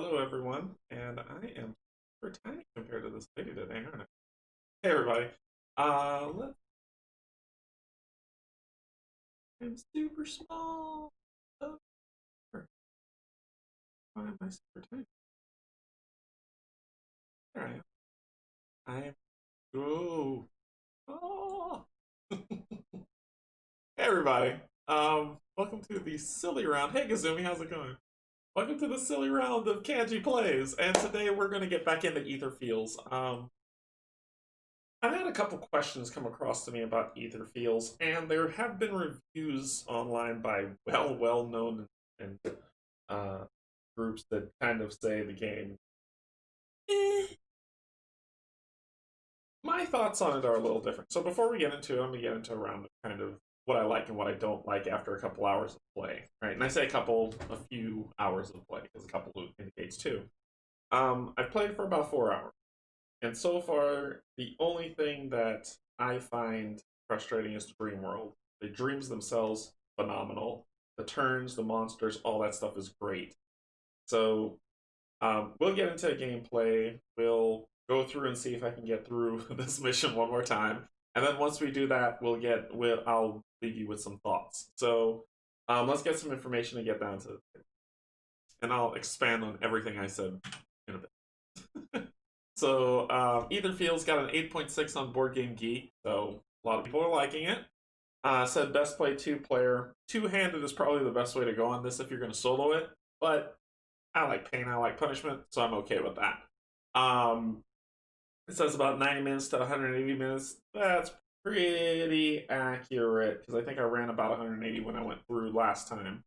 Hello, everyone, and I am super tiny compared to this lady today, aren't I? Hey, everybody. Let's. I'm super small. Oh, why am I super tiny? There I am. I'm. Oh. Oh. Hey, everybody. Welcome to the silly round. Hey, Gazumi, how's it going? Welcome to the silly round of Canje plays, and today we're gonna get back into Etherfields. I've had a couple questions come across to me about Etherfields, and there have been reviews online by well-known and uh, groups that kind of say the game. Eh. My thoughts on it are a little different. So before we get into it, I'm gonna get into a round of kind of what I like and what I don't like after a couple hours of play, right? And I say a few hours of play because a couple indicates two. I've played for about 4 hours. And so far, the only thing that I find frustrating is Dreamworld. The dreams themselves, phenomenal. The turns, the monsters, all that stuff is great. So we'll get into gameplay. We'll go through and see if I can get through this mission one more time. And then once we do that, I'll leave you with some thoughts. So let's get some information and get down to it. And I'll expand on everything I said in a bit. So Etherfield's got an 8.6 on Board Game Geek, so a lot of people are liking it. Said best play two-player. Two-handed is probably the best way to go on this if you're going to solo it, but I like pain, I like punishment, so I'm okay with that. It says about 90 minutes to 180 minutes. That's pretty accurate, because I think I ran about 180 when I went through last time.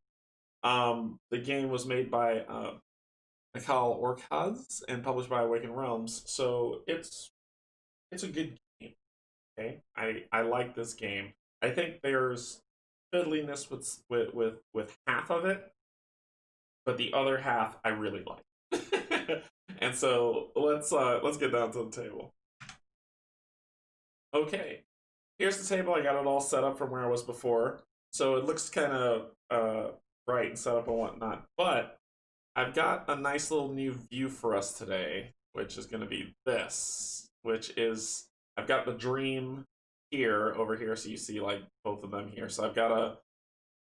The game was made by Mikhail Orkaz and published by Awakened Realms. So it's a good game. Okay, I like this game. I think there's fiddliness with half of it, but the other half I really like. And so let's get down to the table. Okay, here's the table. I got it all set up from where I was before, so it looks kind of bright and set up and whatnot. But I've got a nice little new view for us today, which is going to be this, which is I've got the dream here over here, so you see like both of them here. So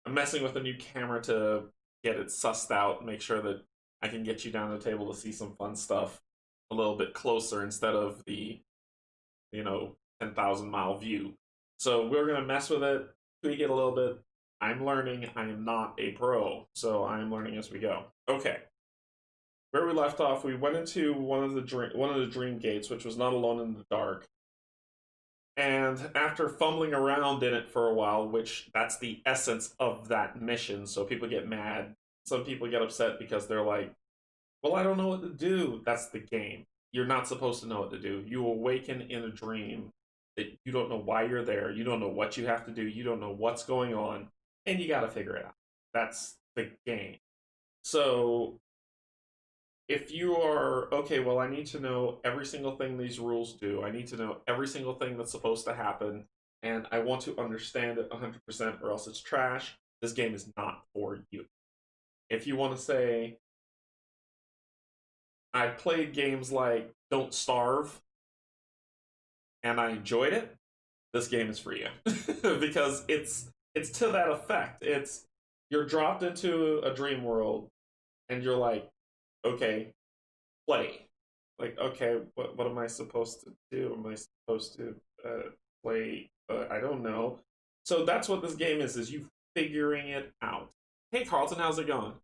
I'm messing with a new camera to get it sussed out, make sure that I can get you down the table to see some fun stuff a little bit closer instead of the 10,000-mile view. So we're going to mess with it, tweak it a little bit. I'm learning. I am not a pro, so I'm learning as we go. Okay. Where we left off, we went into one of the dream gates, which was not alone in the dark. And after fumbling around in it for a while, which that's the essence of that mission, so people get mad. Some people get upset because they're like, well, I don't know what to do. That's the game. You're not supposed to know what to do. You awaken in a dream that you don't know why you're there. You don't know what you have to do. You don't know what's going on. And you got to figure it out. That's the game. So if you are, okay, well, I need to know every single thing these rules do. I need to know every single thing that's supposed to happen. And I want to understand it 100% or else it's trash. This game is not for you. If you want to say, I played games like Don't Starve and I enjoyed it, this game is for you. Because it's to that effect. You're dropped into a dream world and you're like, okay, play. Like, okay, what am I supposed to do? Am I supposed to play? I don't know. So that's what this game is you figuring it out. Hey Carlton, how's it going?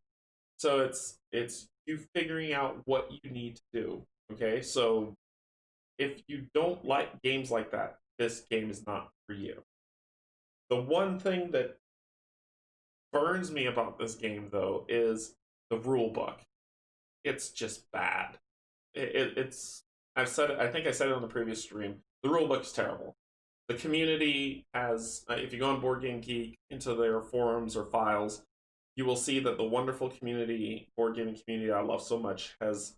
So it's you figuring out what you need to do. Okay, so if you don't like games like that, this game is not for you. The one thing that burns me about this game, though, is the rule book. It's just bad. It's I've said it. I think I said it on the previous stream. The rule book is terrible. The community has, if you go on Board Game Geek into their forums or files, you will see that the wonderful board gaming community I love so much, has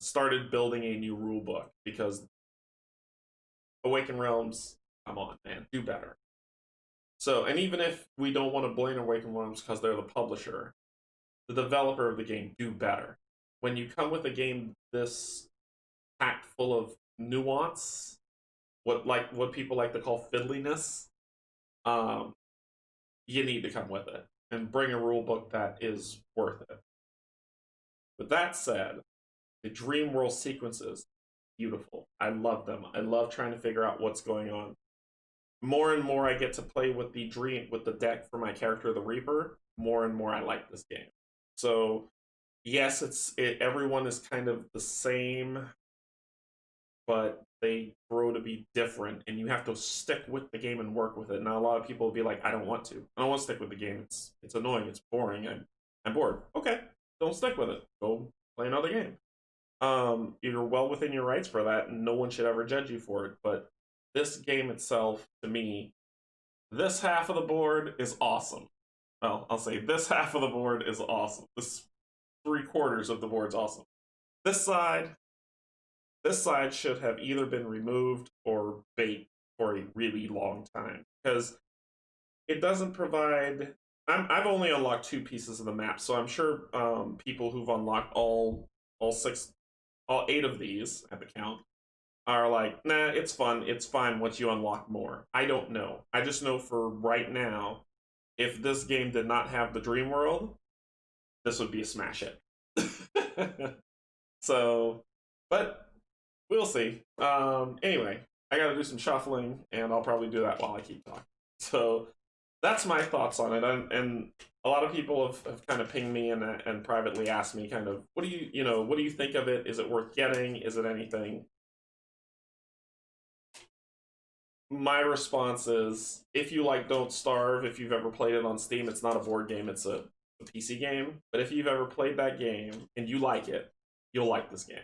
started building a new rule book because Awaken Realms, come on, man, do better. So, and even if we don't want to blame Awaken Realms because they're the publisher, the developer of the game, do better. when you come with a game this packed full of nuance, what people like to call fiddliness, um, you need to come with it and bring a rule book that is worth it. With that said, the Dreamworld sequences, beautiful. I love them. I love trying to figure out what's going on. More and more I get to play with the deck for my character, the Reaper. More and more I like this game. So yes, everyone is kind of the same, but they grow to be different, and you have to stick with the game and work with it. Now a lot of people will be like, I don't want to. I don't want to stick with the game. It's annoying. It's boring. I'm bored. Okay, don't stick with it. Go play another game. You're well within your rights for that, and no one should ever judge you for it. But this game itself, to me, this half of the board is awesome. Well, I'll say this half of the board is awesome. This 3/4 of the board's awesome. This side should have either been removed or baked for a really long time because it doesn't provide. I've only unlocked 2 pieces of the map, so I'm sure people who've unlocked all 8 of these at the count are like, nah, it's fun, it's fine once you unlock more. I don't know. I just know for right now, if this game did not have the Dream World, this would be a smash hit. So, but we'll see. Anyway, I gotta do some shuffling, and I'll probably do that while I keep talking. So, that's my thoughts on it, and a lot of people have kind of pinged me and privately asked me kind of, what do you think of it? Is it worth getting? Is it anything? My response is, if you like Don't Starve, if you've ever played it on Steam, it's not a board game, it's a PC game. But if you've ever played that game and you like it, you'll like this game.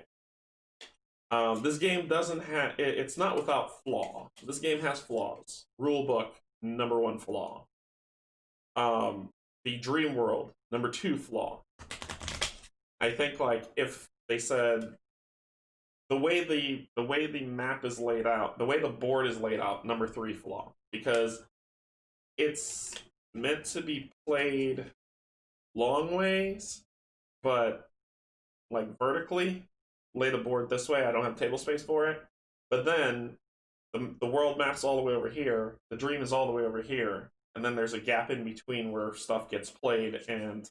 This game doesn't have, it's not without flaw. This game has flaws. Rulebook, number 1 flaw. The Dream World, number 2 flaw. I think like if they said the way the map is laid out, the way the board is laid out, number 3 flaw, because it's meant to be played long ways, but like vertically, lay the board this way. I don't have table space for it. But then the world map's all the way over here, the dream is all the way over here, and then there's a gap in between where stuff gets played, and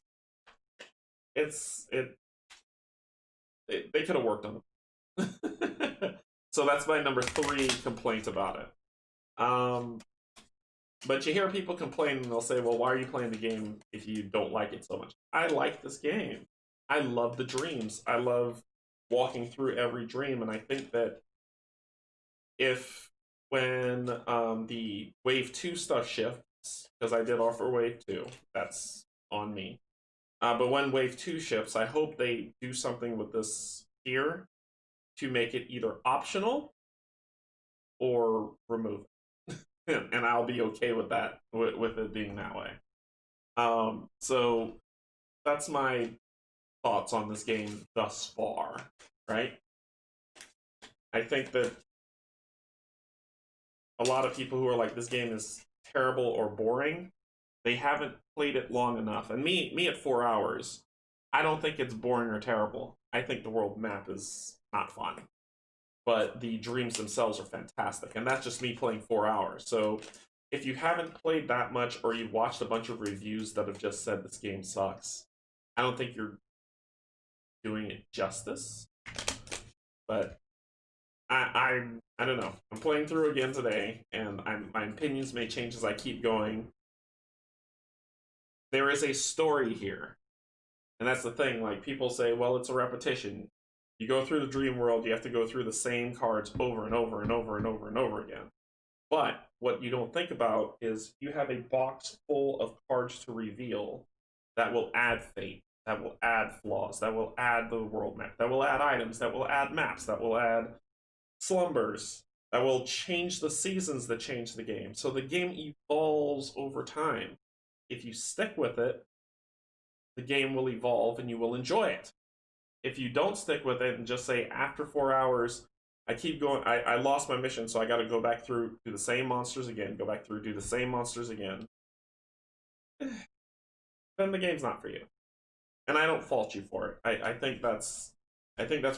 they could have worked on it. So that's my number 3 complaint about it. But you hear people complain, and they'll say, well, why are you playing the game if you don't like it so much? I like this game. I love the dreams. I love walking through every dream, and I think that when the Wave 2 stuff shifts, because I did offer Wave 2, that's on me. But when Wave 2 shifts, I hope they do something with this here to make it either optional or remove it. And I'll be okay with that, with it being that way. So that's my thoughts on this game thus far, right? I think that a lot of people who are like, this game is terrible or boring, they haven't played it long enough. And me at 4 hours, I don't think it's boring or terrible. I think the world map is not fun. But the dreams themselves are fantastic. And that's just me playing 4 hours. So if you haven't played that much, or you've watched a bunch of reviews that have just said this game sucks, I don't think you're doing it justice. But I don't know. I'm playing through again today, and my opinions may change as I keep going. There is a story here. And that's the thing, like, people say, well, it's a repetition. You go through the dream world, you have to go through the same cards over and over and over and over and over again. But what you don't think about is you have a box full of cards to reveal that will add fate, that will add flaws, that will add the world map, that will add items, that will add maps, that will add slumbers, that will change the seasons that change the game. So the game evolves over time. If you stick with it, the game will evolve and you will enjoy it. If you don't stick with it and just say, after 4 hours, I keep going, I lost my mission, so I gotta go back through, do the same monsters again, go back through, do the same monsters again, then the game's not for you. and I don't fault you for it. I think that's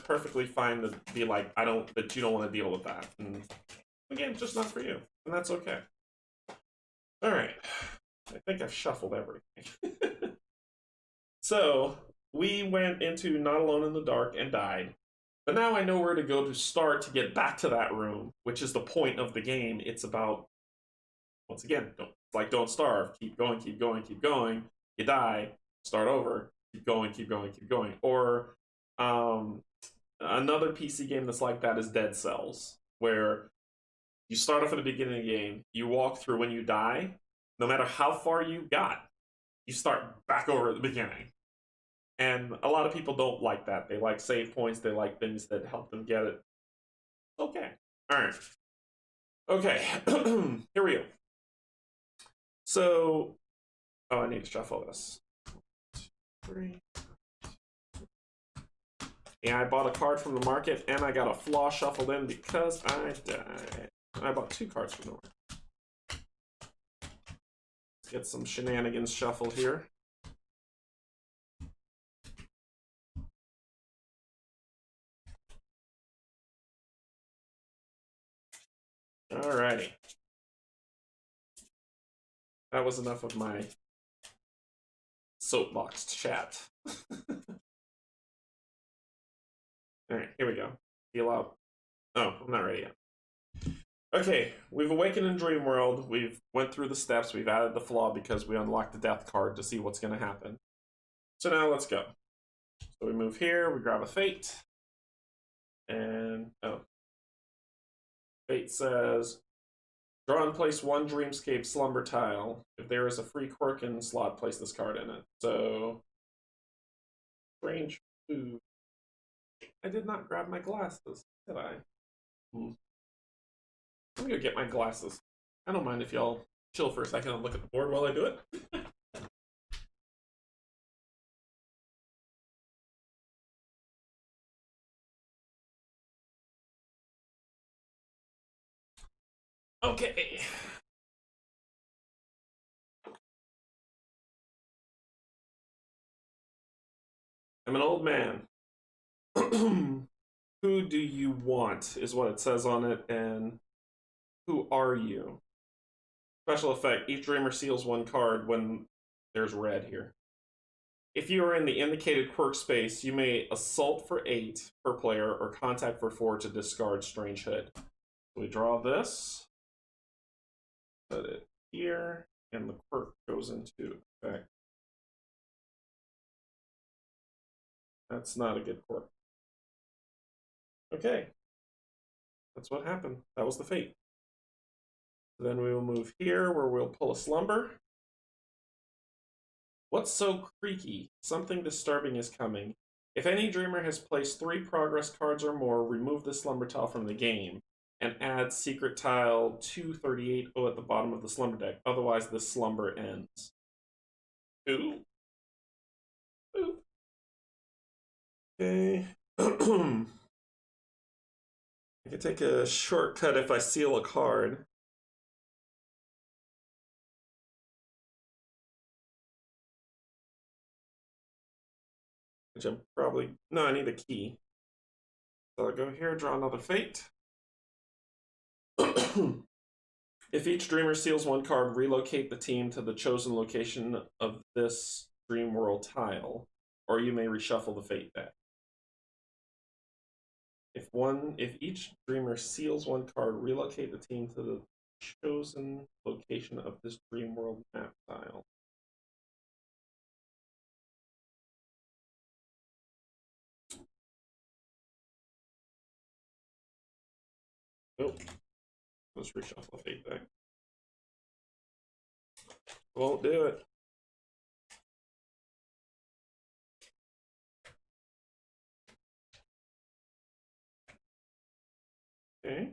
perfectly fine to be like, I don't that you don't want to deal with that. And again, it's just not for you, and that's okay. All right, I think I've shuffled everything. So we went into Not Alone in the Dark and died. But now I know where to go to start to get back to that room, which is the point of the game. It's about, once again, don't starve. Keep going, keep going, keep going. You die, start over. Keep going, keep going, keep going. Or another PC game that's like that is Dead Cells, where you start off at the beginning of the game, you walk through, when you die, no matter how far you got, you start back over at the beginning. And a lot of people don't like that. They like save points, they like things that help them get it. Okay. Alright. Okay. Here we go. So, oh, I need to shuffle this. 3. Yeah, I bought a card from the market, and I got a flaw shuffled in because I died. I bought 2 cards from the market. Let's get some shenanigans shuffled here. Alrighty. That was enough of my soapbox chat. Alright, here we go. Heal up. Oh, I'm not ready yet. Okay, we've awakened in Dreamworld. We've went through the steps. We've added the flaw because we unlocked the death card to see what's going to happen. So now let's go. So we move here. We grab a fate. And, oh. Fate says, draw and place 1 Dreamscape slumber tile. If there is a free quirk in slot, place this card in it. So, strange food. I did not grab my glasses, did I? Let me go get my glasses. I don't mind if y'all chill for a second and look at the board while I do it. Okay. I'm an old man. Who do you want is what it says on it, and who are you? Special effect, each dreamer seals 1 card when there's red here. If you are in the indicated quirk space, you may assault for 8 per player or contact for 4 to discard Strange Hood. So we draw this, put it here, and the quirk goes into effect. That's not a good quirk. Okay. That's what happened. That was the fate. Then we will move here where we'll pull a slumber. What's so creaky? Something disturbing is coming. If any dreamer has placed 3 progress cards or more, remove the slumber tile from the game and add secret tile 238 at the bottom of the slumber deck. Otherwise, the slumber ends. Ooh. Ooh. Okay. I can take a shortcut if I seal a card. Which I'm probably... No, I need a key. So I'll go here, draw another fate. If each dreamer seals 1 card, relocate the team to the chosen location of this Dreamworld tile, or you may reshuffle the fate deck. If each dreamer seals 1 card, relocate the team to the chosen location of this Dreamworld map tile. Nope. Let's reshuffle the fate deck. Won't do it. Okay.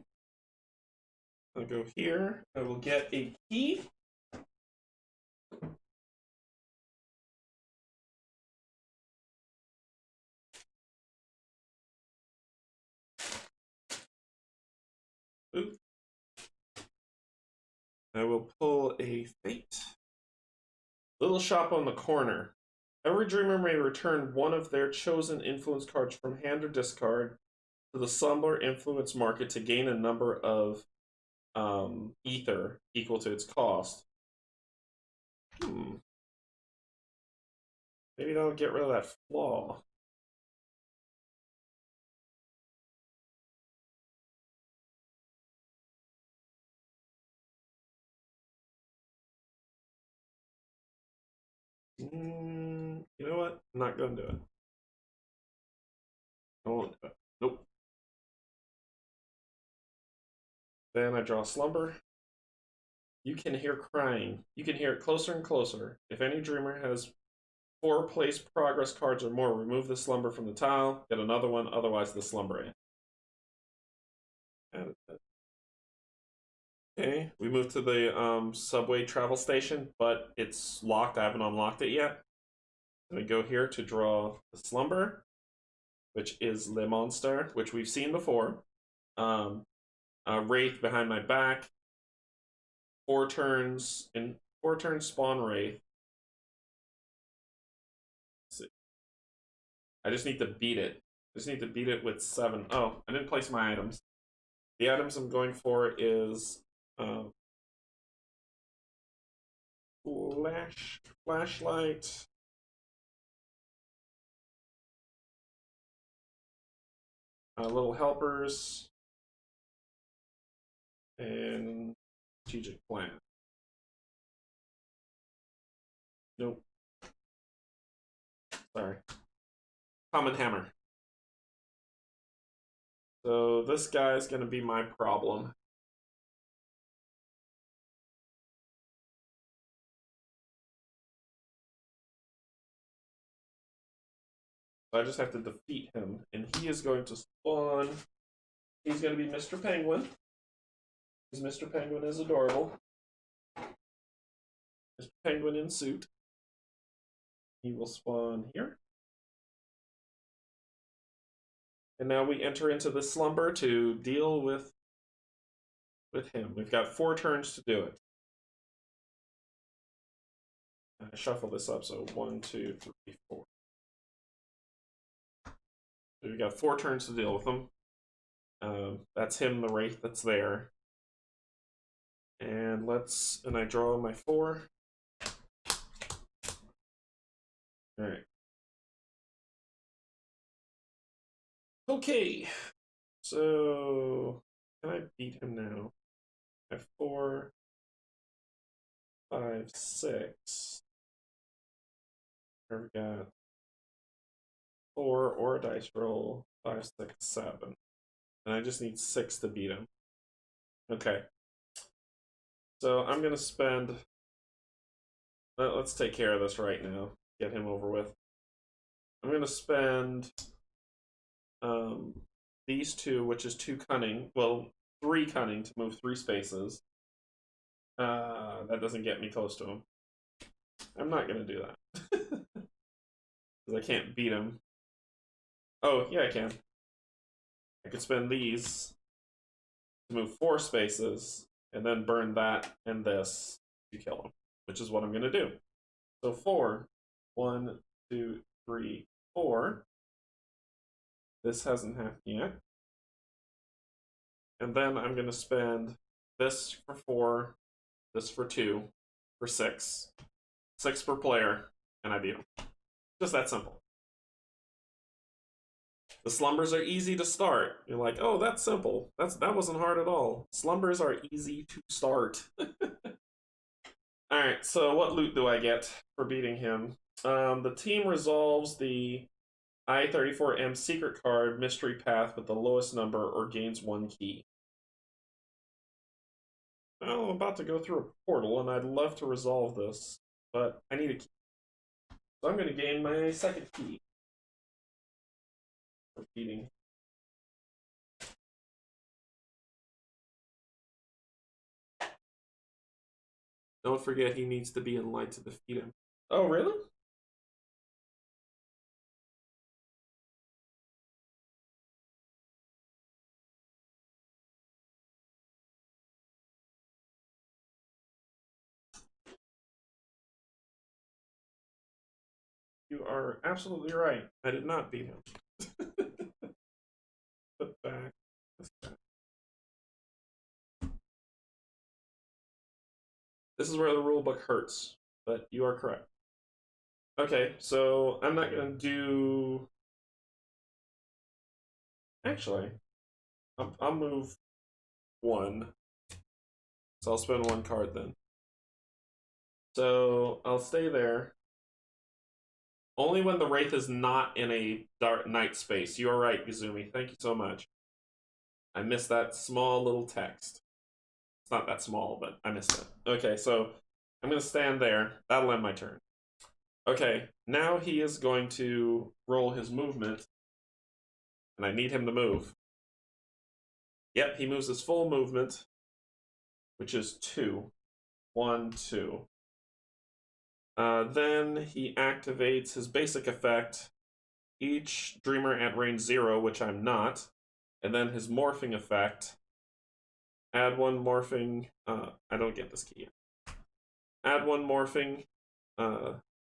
I'll go here. I will get a key. Oop. I will pull a fate. Little shop on the corner. Every dreamer may return one of their chosen influence cards from hand or discard to the slumber influence market to gain a number of ether equal to its cost. Maybe that'll get rid of that flaw. You know what? I'm not gonna do it. I won't do it. Nope. Then I draw slumber. You can hear crying. You can hear it closer and closer. If any dreamer has 4 place progress cards or more, remove the slumber from the tile, get another one, otherwise the slumber ends. Okay, we moved to the subway travel station, but it's locked. I haven't unlocked it yet. Let me go here to draw the slumber, which is Le Monster, which we've seen before. Wraith behind my back. 4 turns, in 4 turns spawn Wraith. Let's see. I just need to beat it. I just need to beat it with 7. Oh, I didn't place my items. The items I'm going for is flashlight, little helpers, and strategic plan. Nope. Sorry. Common hammer. So this guy is going to be my problem. So I just have to defeat him, and he is going to spawn. He's going to be Mr. Penguin. Because Mr. Penguin is adorable. Mr. Penguin in suit. He will spawn here. And now we enter into the slumber to deal with him. We've got 4 turns to do it. I shuffle this up, so 1, 2, 3, 4. So we've got 4 turns to deal with him. That's him, the Wraith that's there. And I draw my 4. Alright. Okay. So, can I beat him now? I have 4, 5, 6. I've got 4 or a dice roll, 5, 6, 7. And I just need 6 to beat him. Okay. So I'm going to spend... Let's take care of this right now. Get him over with. I'm going to spend these 2, which is 2 cunning. Well, 3 cunning to move 3 spaces. That doesn't get me close to him. I'm not going to do that. Because I can't beat him. Oh, yeah, I can. I could spend these to move 4 spaces, and then burn that and this to kill him, which is what I'm going to do. So 4. 1, 2, 3, 4. This hasn't happened yet. And then I'm going to spend this for 4, this for 2, for 6. 6 per player, and I beat him. Just that simple. The slumbers are easy to start. You're like, oh, that's simple. That wasn't hard at all. Slumbers are easy to start. Alright, so what loot do I get for beating him? The team resolves the I-34M secret card mystery path with the lowest number or gains 1 key. Well, I'm about to go through a portal, and I'd love to resolve this, but I need a key. So I'm going to gain my 2nd key. Repeating. Don't forget he needs to be in light to defeat him. Oh, really? You are absolutely right. I did not beat him. Put back this guy. This is where the rulebook hurts, but you are correct. Okay, so I'm not gonna do. Actually, I'll move one. So I'll spend one card then. So I'll stay there. Only when the Wraith is not in a dark night space. You are right, Gazumi. Thank you so much. I missed that small little text. It's not that small, but I missed it. Okay, so I'm going to stand there. That'll end my turn. Okay, now he is going to roll his movement. And I need him to move. Yep, he moves his full movement, which is 2. 1, 2. Then he activates his basic effect. Each dreamer at range 0, which I'm not. And then his morphing effect. Add 1 morphing. I don't get this key yet. Add 1 morphing.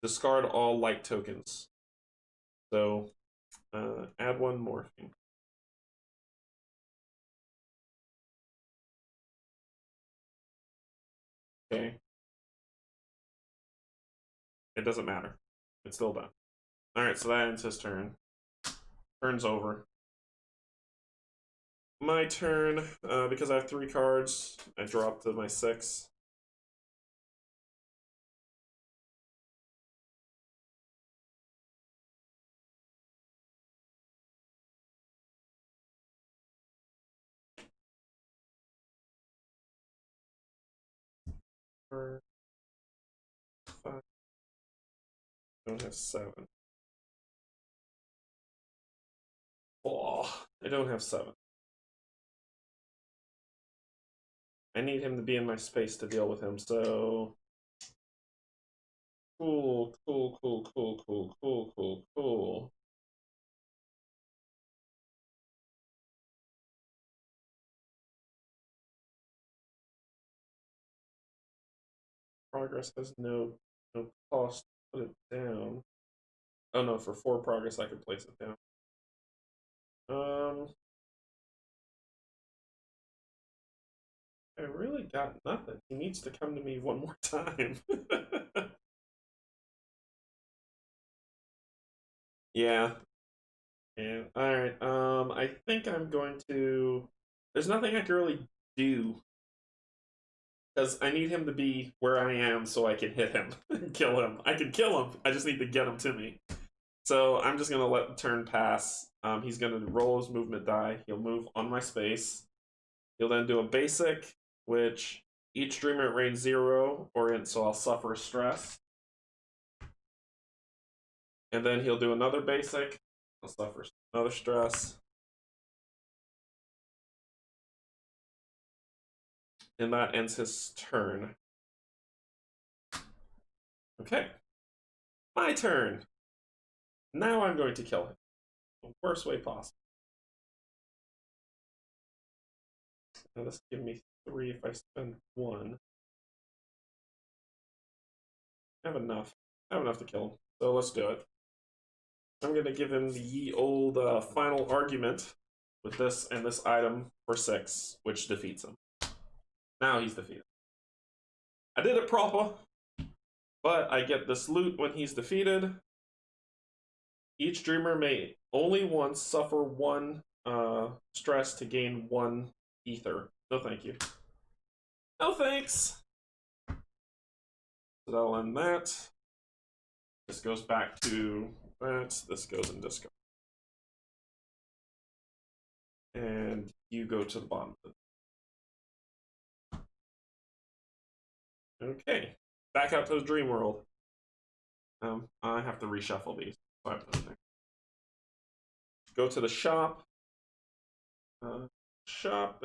Discard all light tokens. So, add 1 morphing. Okay. It doesn't matter. It's still done. Alright, so that ends his turn. Turn's over. My turn, because I have 3 cards, I drop to my 6. I don't have 7. Oh, I don't have 7. I need him to be in my space to deal with him, so... Cool. Progress has no cost. Put it down. Oh no, for 4 progress I can place it down. I really got nothing. He needs to come to me one more time. Yeah. Yeah. Alright, I think I'm going to... There's nothing I can really do. Because I need him to be where I am so I can hit him and kill him. I can kill him, I just need to get him to me. So I'm just going to let the turn pass. He's going to roll his movement die. He'll move on my space. He'll then do a basic, which each dreamer at range 0 or in, so I'll suffer stress. And then he'll do another basic. I'll suffer another stress. And that ends his turn. Okay. My turn. Now I'm going to kill him. The worst way possible. Now this will give me 3 if I spend 1. I have enough. I have enough to kill him. So let's do it. I'm going to give him the ye old final argument with this and this item for 6, which defeats him. Now he's defeated. I did it proper, but I get this loot when he's defeated. Each dreamer may only once suffer 1 stress to gain 1 ether. No thank you. No thanks! So that'll end that. This goes back to that. This goes in discard. And you go to the bottom of it. Okay. Back out to the Dreamworld. I have to reshuffle these. So I put them there. Go to the shop. The shop.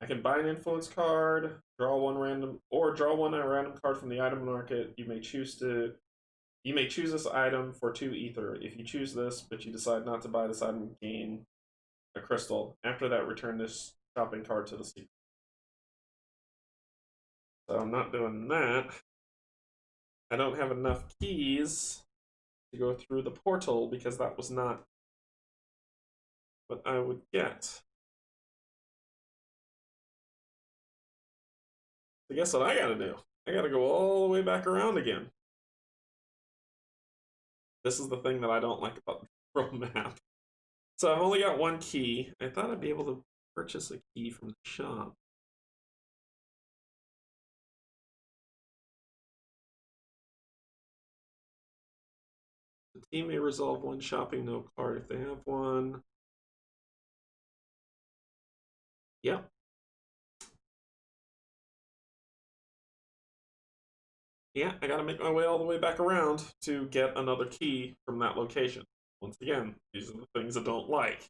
I can buy an influence card, draw 1 random, or draw 1 random card from the item market. You may choose this item for 2 ether. If you choose this, but you decide not to buy this item, gain a crystal. After that, return this shopping cart to the sea. So I'm not doing that. I don't have enough keys to go through the portal because that was not what I would get. So guess what I gotta do? I gotta go all the way back around again. This is the thing that I don't like about the world map. So I've only got one key. I thought I'd be able to purchase a key from the shop. The team may resolve one shopping no card if they have one. Yep. Yeah, I gotta make my way all the way back around to get another key from that location. Once again, these are the things I don't like.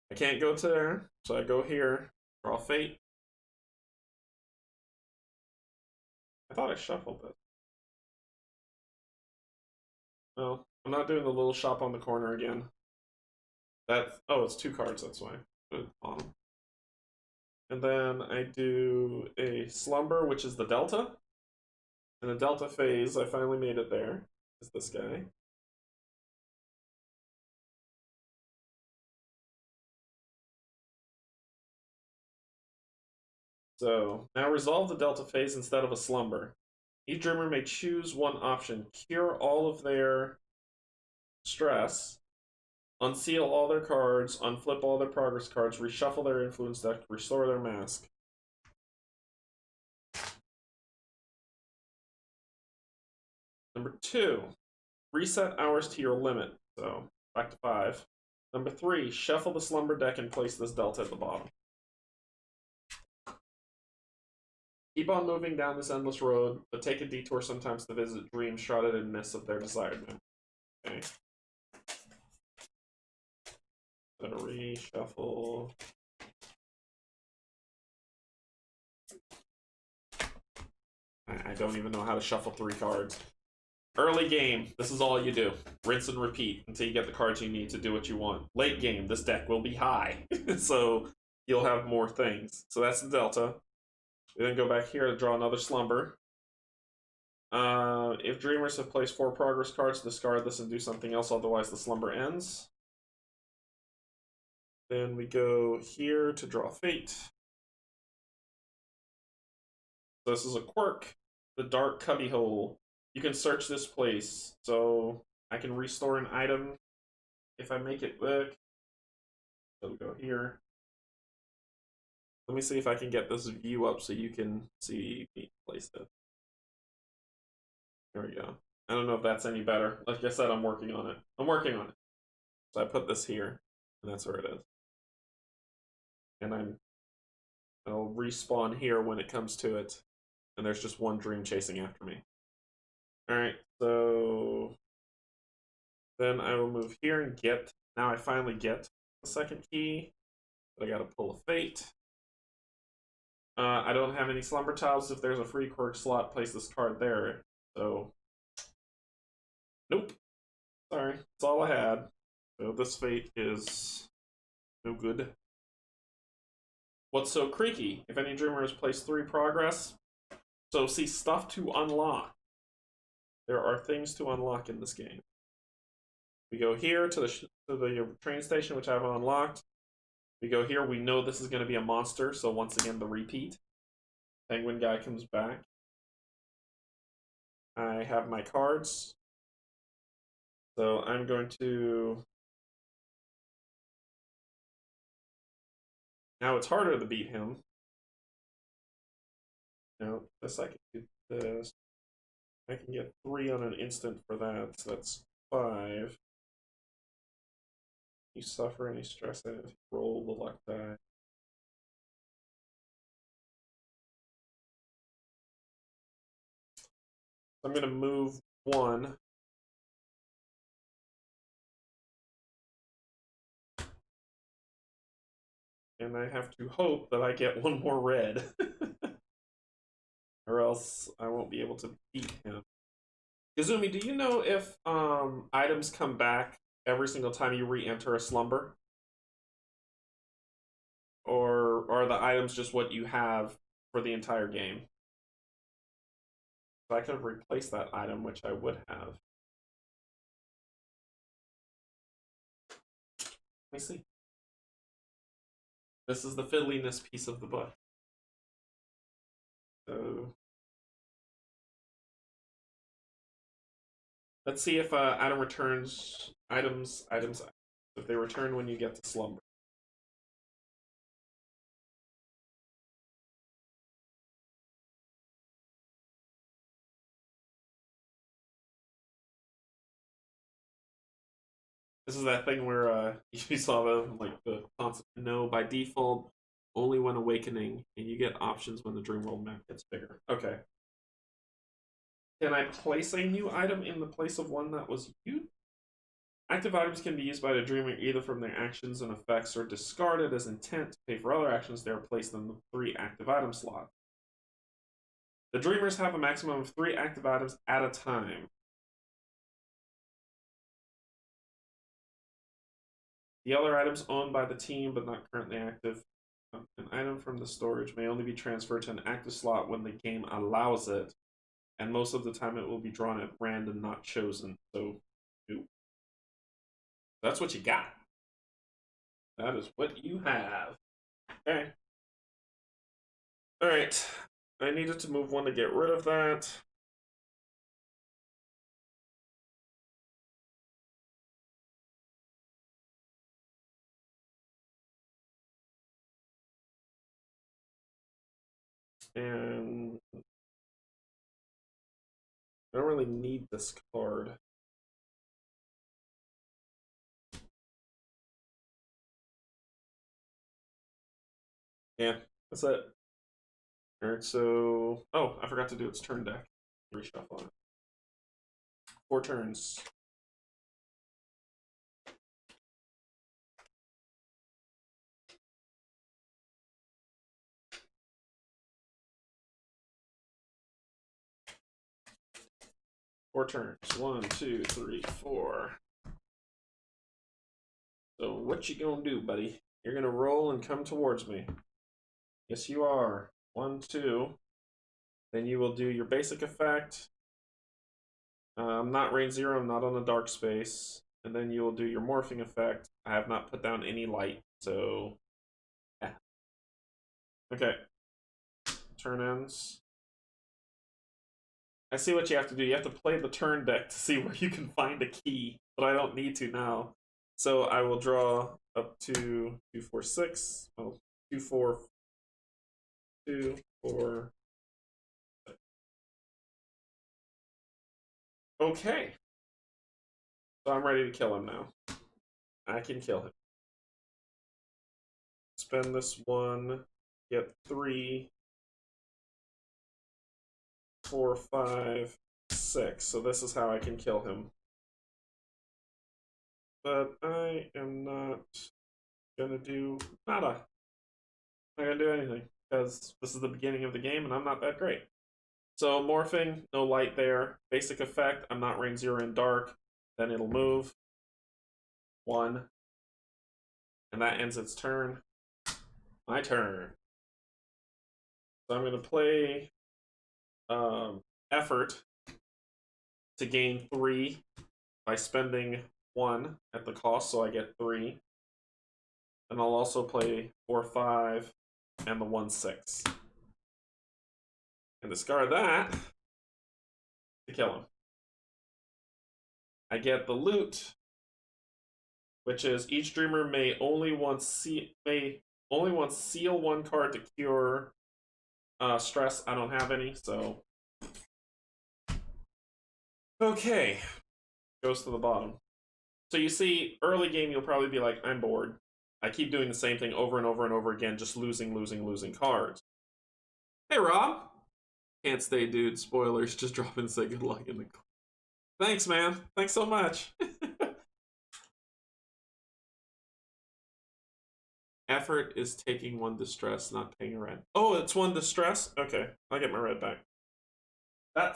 I can't go to there, so I go here, draw fate. I thought I shuffled it. No, I'm not doing the little shop on the corner again. Oh, it's 2 cards, that's why. Bottom. And then I do a slumber, which is the delta. And the delta phase, I finally made it there, is this guy. So, now resolve the delta phase instead of a slumber. Each dreamer may choose one option. Cure all of their stress, unseal all their cards, unflip all their progress cards, reshuffle their influence deck, restore their mask. Number 2, reset hours to your limit. So, back to 5. Number 3, shuffle the slumber deck and place this delta at the bottom. Keep on moving down this endless road, but take a detour sometimes to visit dreams shrouded in mists of their desired moon. Okay. So reshuffle. I don't even know how to shuffle 3 cards. Early game, this is all you do. Rinse and repeat until you get the cards you need to do what you want. Late game, this deck will be high, so you'll have more things. So that's the delta. We then go back here to draw another slumber. If dreamers have placed 4 progress cards, discard this and do something else, otherwise the slumber ends. Then we go here to draw fate. So this is a quirk, the dark cubbyhole. You can search this place, so I can restore an item if I make it work. So we'll go here. Let me see if I can get this view up so you can see me place it. There we go. I don't know if that's any better. Like I said, I'm working on it. I'm working on it. So I put this here, and that's where it is. And I'll respawn here when it comes to it, and there's just one dream chasing after me. Alright, so then I will move here and get, now I finally get the second key, but I gotta pull a fate. I don't have any slumber tiles. If there's a free quirk slot, place this card there. So, nope. Sorry, that's all I had. So this fate is no good. What's so creaky? If any dreamer has placed 3 progress, so see stuff to unlock. There are things to unlock in this game. We go here to the train station, which I have unlocked. We go here. We know this is going to be a monster, so once again, the repeat. Penguin guy comes back. I have my cards. So I'm going to... Now it's harder to beat him. No, this I can do this. I can get 3 on an instant for that, so that's 5. You suffer any stress, roll the luck die. I'm going to move 1. And I have to hope that I get 1 more red. Or else I won't be able to beat him. Izumi, do you know if items come back every single time you re-enter a slumber? or are the items just what you have for the entire game? So I could have replaced that item, which I would have. Let me see. This is the fiddliness piece of the book. So let's see if item returns items. If they return when you get to slumber. This is that thing where you saw the constant no by default only when awakening, and you get options when the Dreamworld map gets bigger. Okay. Can I place a new item in the place of one that was used? Active items can be used by the dreamer either from their actions and effects or discarded as intent to pay for other actions. They are placed in the 3 active item slot. The dreamers have a maximum of 3 active items at a time. The other items owned by the team but not currently active. An item from the storage may only be transferred to an active slot when the game allows it, and most of the time it will be drawn at random, not chosen. So, no. That's what you got. That is what you have. Okay. Alright. I needed to move one to get rid of that. And I don't really need this card. Yeah, that's it. Alright, so... Oh, I forgot to do its turn deck. Reshuffle it. 4 turns. Four turns. 1, 2, 3, 4. So what you gonna do, buddy? You're gonna roll and come towards me. Yes, you are. 1, 2. Then you will do your basic effect. Not range 0, I'm not on a dark space. And then you will do your morphing effect. I have not put down any light, so... Yeah. Okay. Turn ends. I see what you have to do. You have to play the turn deck to see where you can find a key, but I don't need to now. So I will draw up to 2, 4, 6. Well, 2, 4, 2, 4. Okay. So I'm ready to kill him now. I can kill him. Spend this 1, get 3, 4, 5, 6. So this is how I can kill him. But I am not gonna do nada. I'm not gonna do anything because this is the beginning of the game and I'm not that great. So morphing, no light there. Basic effect, I'm not range 0 in dark. Then it'll move. 1. And that ends its turn. My turn. So I'm gonna play effort to gain 3 by spending 1 at the cost, so I get 3. And I'll also play 4, 5, and the 1, 6. And discard that to kill him. I get the loot, which is each dreamer may only once seal 1 card to cure stress. I don't have any, so okay. Goes to the bottom. So you see, early game you'll probably be like, I'm bored. I keep doing the same thing over and over and over again, just losing cards. Hey, Rob. Can't stay, dude. Spoilers. Just drop in and say good luck in the... Thanks, man. Thanks so much. Effort is taking 1 distress, not paying a red. Oh, it's 1 distress? Okay, I'll get my red back.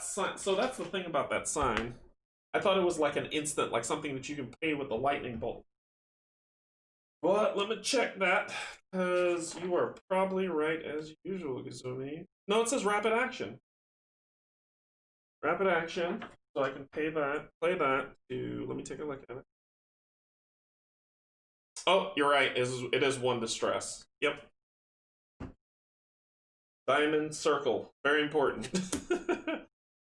So that's the thing about that sign. I thought it was like an instant, like something that you can pay with the lightning bolt. But let me check that, because you are probably right as usual, Gazumi. No, it says rapid action. Rapid action. So I can play that to. Let me take a look at it. Oh, you're right. It is one distress. Yep. Diamond circle. Very important.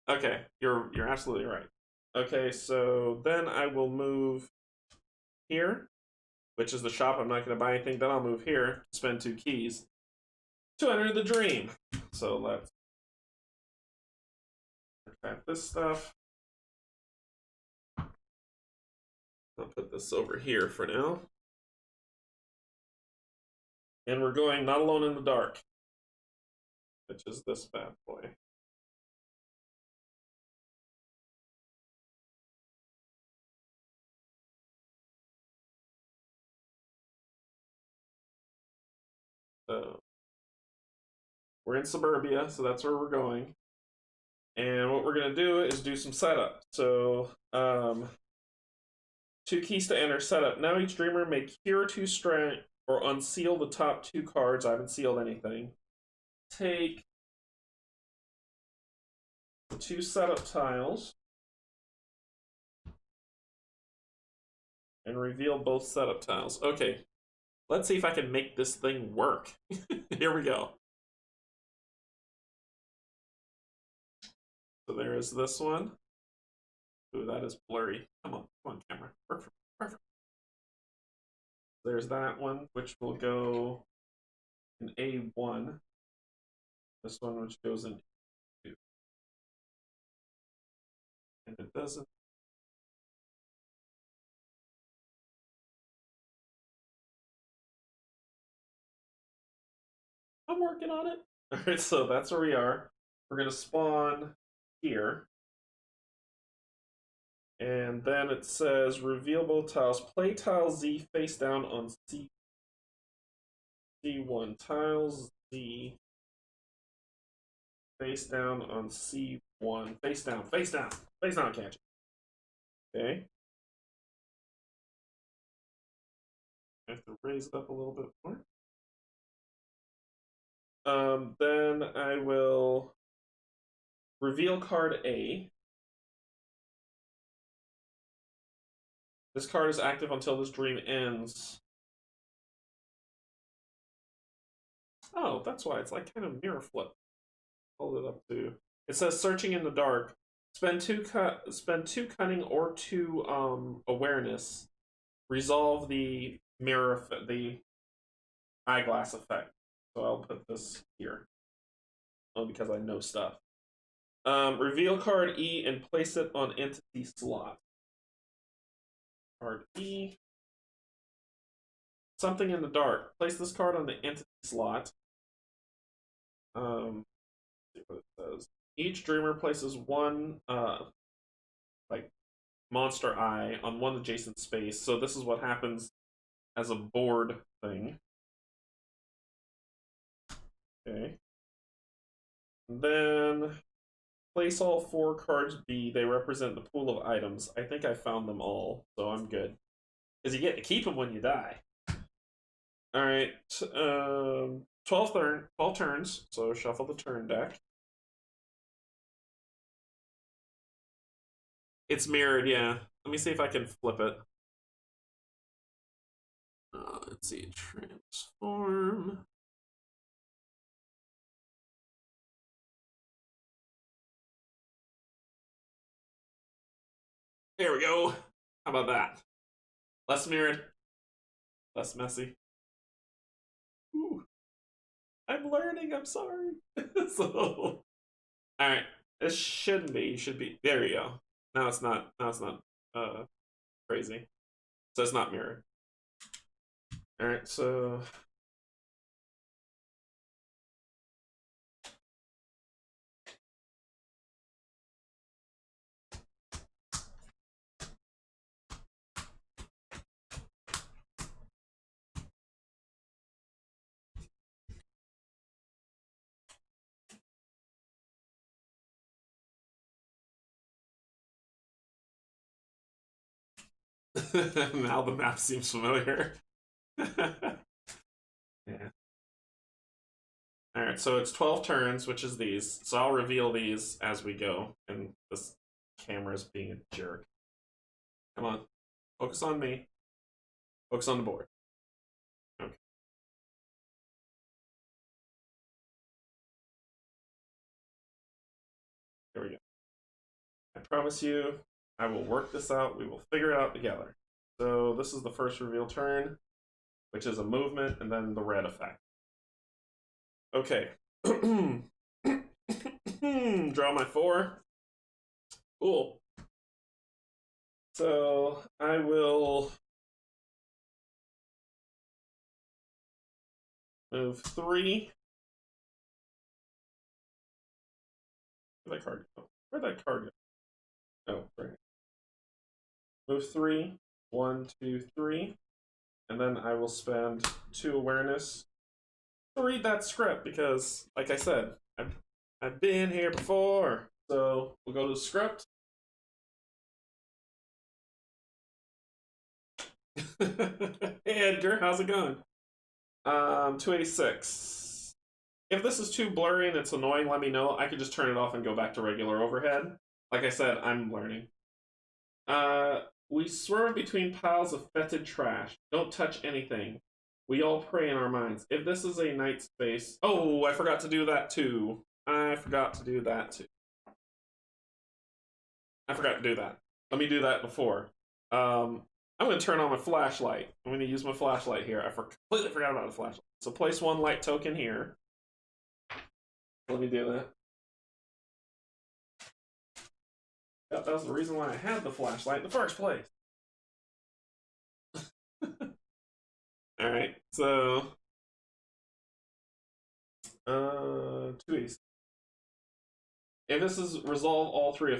Okay, you're absolutely right. Okay, so then I will move here, which is the shop. I'm not going to buy anything. Then I'll move here, spend 2 keys to enter the dream. So let's grab this stuff. I'll put this over here for now. And we're going Not Alone in the Dark, which is this bad boy. So we're in suburbia, so that's where we're going. And what we're going to do is do some setup. So 2 keys to enter setup. Now each dreamer may cure 2 strength or unseal the top 2 cards. I haven't sealed anything. Take 2 setup tiles and reveal both setup tiles. Okay, let's see if I can make this thing work. Here we go. So there is this one. Ooh, that is blurry. Come on, camera. Perfect. There's that one, which will go in A1. This one, which goes in A2. And it doesn't. I'm working on it. All right, so that's where we are. We're going to spawn here. And then it says reveal both tiles. Play tile Z face down on C1. Tile Z face down on C1. Face down, Canje. Okay. I have to raise it up a little bit more. Then I will reveal card A. This card is active until this dream ends. Oh, that's why it's like kind of mirror flip. Hold it up to. It says searching in the dark. Spend two cunning or 2 awareness. Resolve the mirror the eyeglass effect. So I'll put this here. Oh, because I know stuff. Reveal card E and place it on entity slot. Card E. Something in the dark. Place this card on the entity slot. See what it says. Each dreamer places one like monster eye on one adjacent space. So this is what happens as a board thing. Okay. And then place all 4 cards B. They represent the pool of items. I think I found them all, so I'm good. Because you get to keep them when you die. Alright. 12 turns, so shuffle the turn deck. It's mirrored, yeah. Let me see if I can flip it. Let's see, transform. There we go. How about that? Less mirrored, less messy. Ooh. I'm learning, I'm sorry. So, alright. This shouldn't be. Should be. There you go. Now it's not crazy. So it's not mirrored. Alright, so now the map seems familiar. Yeah. Alright, so it's 12 turns, which is these. So I'll reveal these as we go. And this camera's being a jerk. Come on. Focus on me. Focus on the board. Okay. Here we go. I promise you, I will work this out. We will figure it out together. So this is the first reveal turn, which is a movement, and then the red effect. Okay. Draw my 4. Cool. So I will move 3. Where'd that card go? Where'd that card go? Oh, right. Move 3. 1, 2, 3. And then I will spend 2 awareness to read that script because, like I said, I've been here before. So we'll go to the script. Hey Edgar, how's it going? 286. If this is too blurry and it's annoying, let me know. I could just turn it off and go back to regular overhead. Like I said, I'm learning. We swerve between piles of fetid trash. Don't touch anything. We all pray in our minds. If this is a night space... Oh, I forgot to do that too. I forgot to do that too. I forgot to do that. Let me do that before. I'm going to turn on my flashlight. I'm going to use my flashlight here. I completely forgot about the flashlight. So place 1 light token here. Let me do that. That was the reason why I had the flashlight in the first place. Alright, so... 2 If this is resolve all three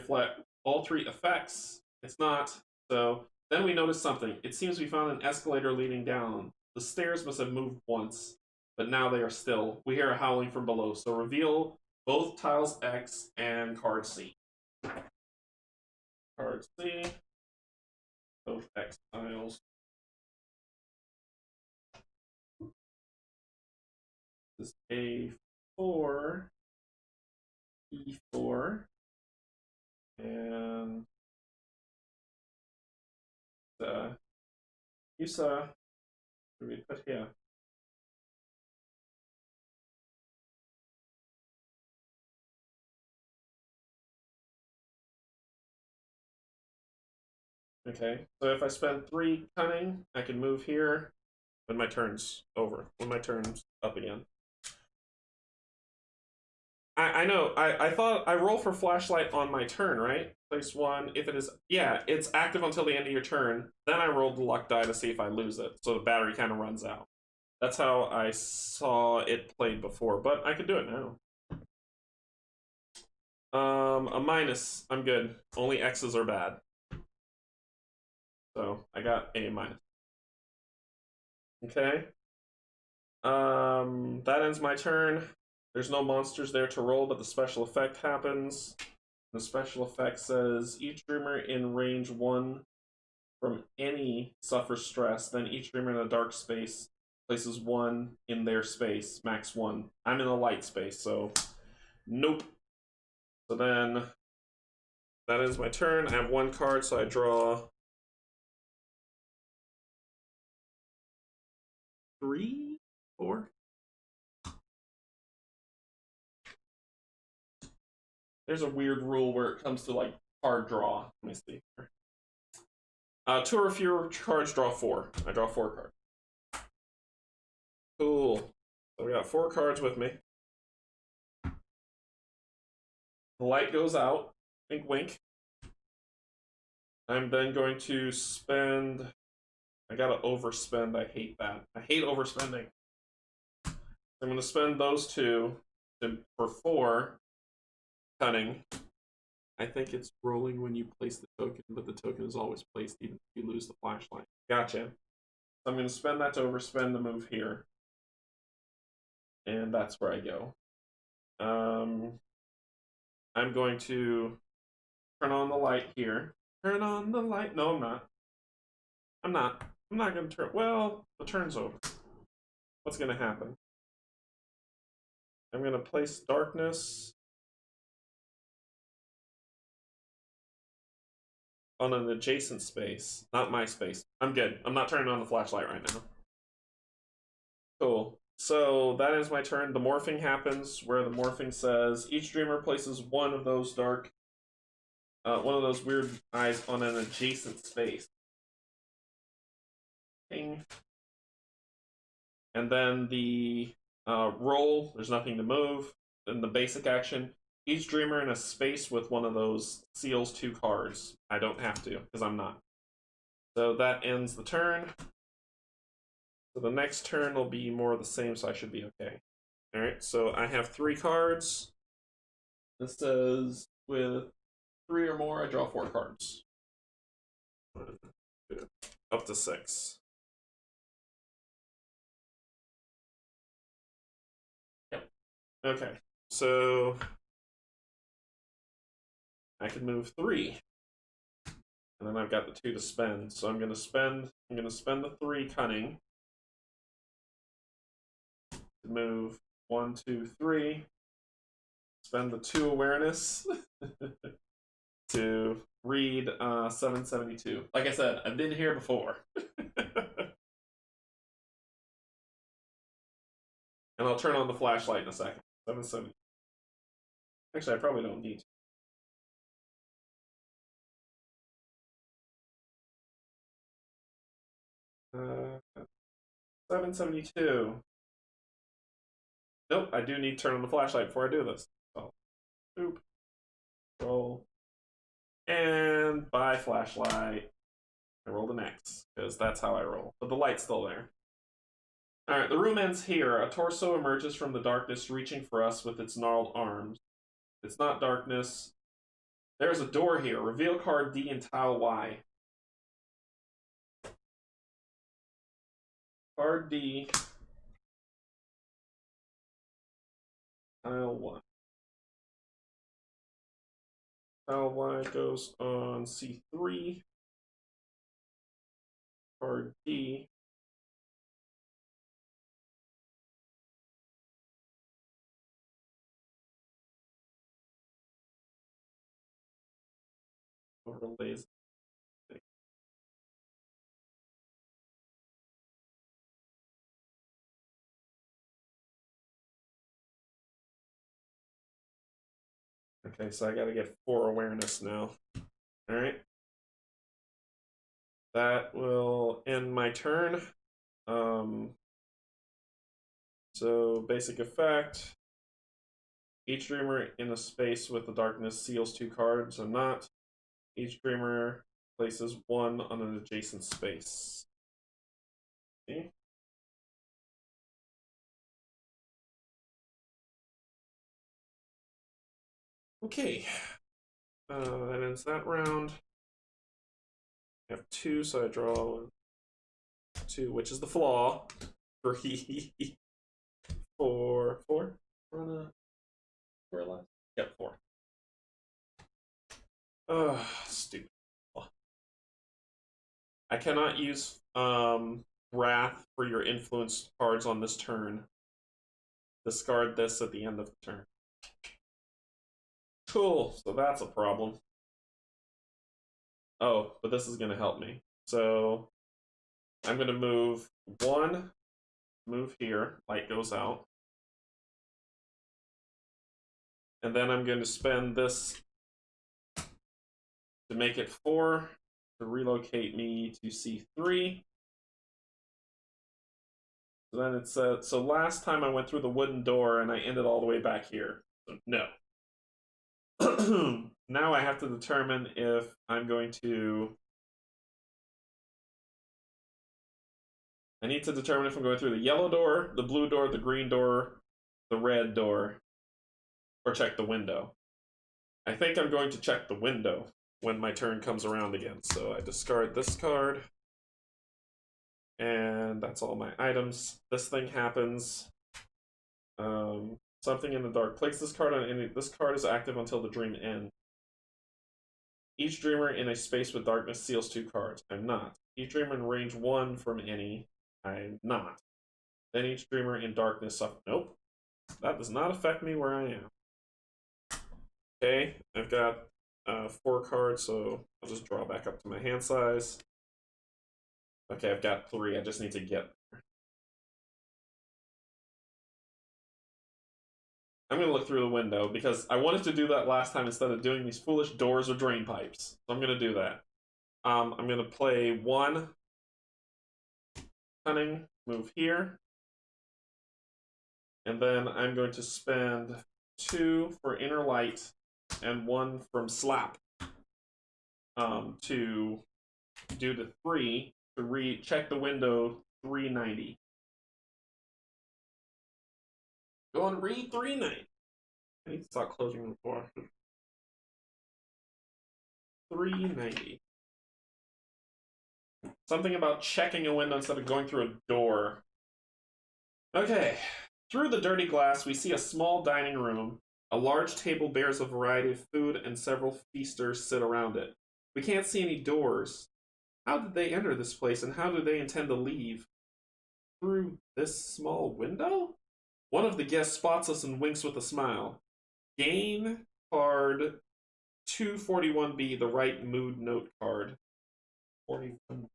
effects, it's not. So then we notice something. It seems we found an escalator leading down. The stairs must have moved once, but now they are still. We hear a howling from below. So reveal both tiles X and card C. Card C. Both X tiles. This is A4. E4. And you saw, what do we put here? Okay, so if I spend 3 cunning, I can move here when my turn's over, when my turn's up again. I know, I thought I roll for flashlight on my turn, right? Place 1, if it is, yeah, it's active until the end of your turn. Then I rolled the luck die to see if I lose it, so the battery kind of runs out. That's how I saw it played before, but I could do it now. A minus, I'm good. Only X's are bad. So I got a minus. Okay. That ends my turn. There's no monsters there to roll, but the special effect happens. The special effect says each dreamer in range 1 from any suffers stress. Then each dreamer in a dark space places 1 in their space, max 1. I'm in a light space, so nope. So then that is my turn. I have 1 card, so I draw 3, 4. There's a weird rule where it comes to like card draw. Let me see. 2 or fewer cards, draw 4. I draw 4 cards. Cool. So we got 4 cards with me. The light goes out. Wink, wink. I'm then going to spend... I gotta overspend. I hate that. I hate overspending. I'm going to spend those 2 for 4 cunning. I think it's rolling when you place the token, but the token is always placed even if you lose the flashlight. Gotcha. So I'm going to spend that to overspend the move here. And that's where I go. I'm going to turn on the light here. Turn on the light. No, I'm not. I'm not. I'm not gonna turn. Well, the turn's over. What's gonna happen? I'm gonna place darkness on an adjacent space, not my space. I'm good. I'm not turning on the flashlight right now. Cool. So that is my turn. The morphing happens, where the morphing says each dreamer places one of those weird eyes on an adjacent space. Ping. And then the roll, there's nothing to move. Then the basic action, each dreamer in a space with one of those seals 2 cards. I don't have to, because I'm not. So that ends the turn. So the next turn will be more of the same, so I should be okay. Alright, so I have 3 cards. This says with 3 or more, I draw 4 cards. Up to 6. Yep. Okay, so I can move 3. And then I've got the 2 to spend. So I'm gonna spend the 3 cunning to move 1, 2, 3. Spend the 2 awareness to read 772. Like I said, I've been here before. And I'll turn on the flashlight in a second. 770. Actually, I probably don't need to. 772. Nope, I do need to turn on the flashlight before I do this. So, boop. Roll. And by flashlight, I roll the next, because that's how I roll. But the light's still there. Alright, the room ends here. A torso emerges from the darkness, reaching for us with its gnarled arms. It's not darkness. There's a door here. Reveal card D and tile Y. Card D. Tile Y. Tile Y goes on C3. Card D. Overlays. Okay, so I gotta get 4 awareness now. Alright. That will end my turn. So basic effect. Each dreamer in a space with the darkness seals 2 cards or not. Each dreamer places 1 on an adjacent space. Okay. Okay. That ends that round. I have 2, so I draw 2, which is the flaw. 3, 4, 4. Run a 4 left. Yep, 4. Stupid. I cannot use Wrath for your influence cards on this turn. Discard this at the end of the turn. Cool, so that's a problem. Oh, but this is going to help me. So I'm going to move 1, move here, light goes out. And then I'm going to spend this to make it 4 to relocate me to C3. So then it said, so last time I went through the wooden door and I ended all the way back here. So no. Now I have to determine if I'm going to... I need to determine if I'm going through the yellow door, the blue door, the green door, the red door, or check the window. I think I'm going to check the window when my turn comes around again. So I discard this card. And that's all my items. This thing happens. Something in the dark. Place this card on any. This card is active until the dream ends. Each dreamer in a space with darkness seals 2 cards. I'm not. Each dreamer in range 1 from any. I'm not. Then each dreamer in darkness suffers. Nope. That does not affect me where I am. Okay, I've got 4 cards, so I'll just draw back up to my hand size. Okay, I've got 3. I just need to get there. I'm going to look through the window because I wanted to do that last time instead of doing these foolish doors or drain pipes. So I'm going to do that. I'm going to play 1 cunning move here. And then I'm going to spend 2 for inner light and 1 from slap to do the 3 to check the window 390. Go and read 390. I need to stop closing the door. 390. Something about checking a window instead of going through a door. Okay. Through the dirty glass, we see a small dining room. A large table bears a variety of food, and several feasters sit around it. We can't see any doors. How did they enter this place, and how do they intend to leave? Through this small window? One of the guests spots us and winks with a smile. Gain card 241B, the right mood note card. 41.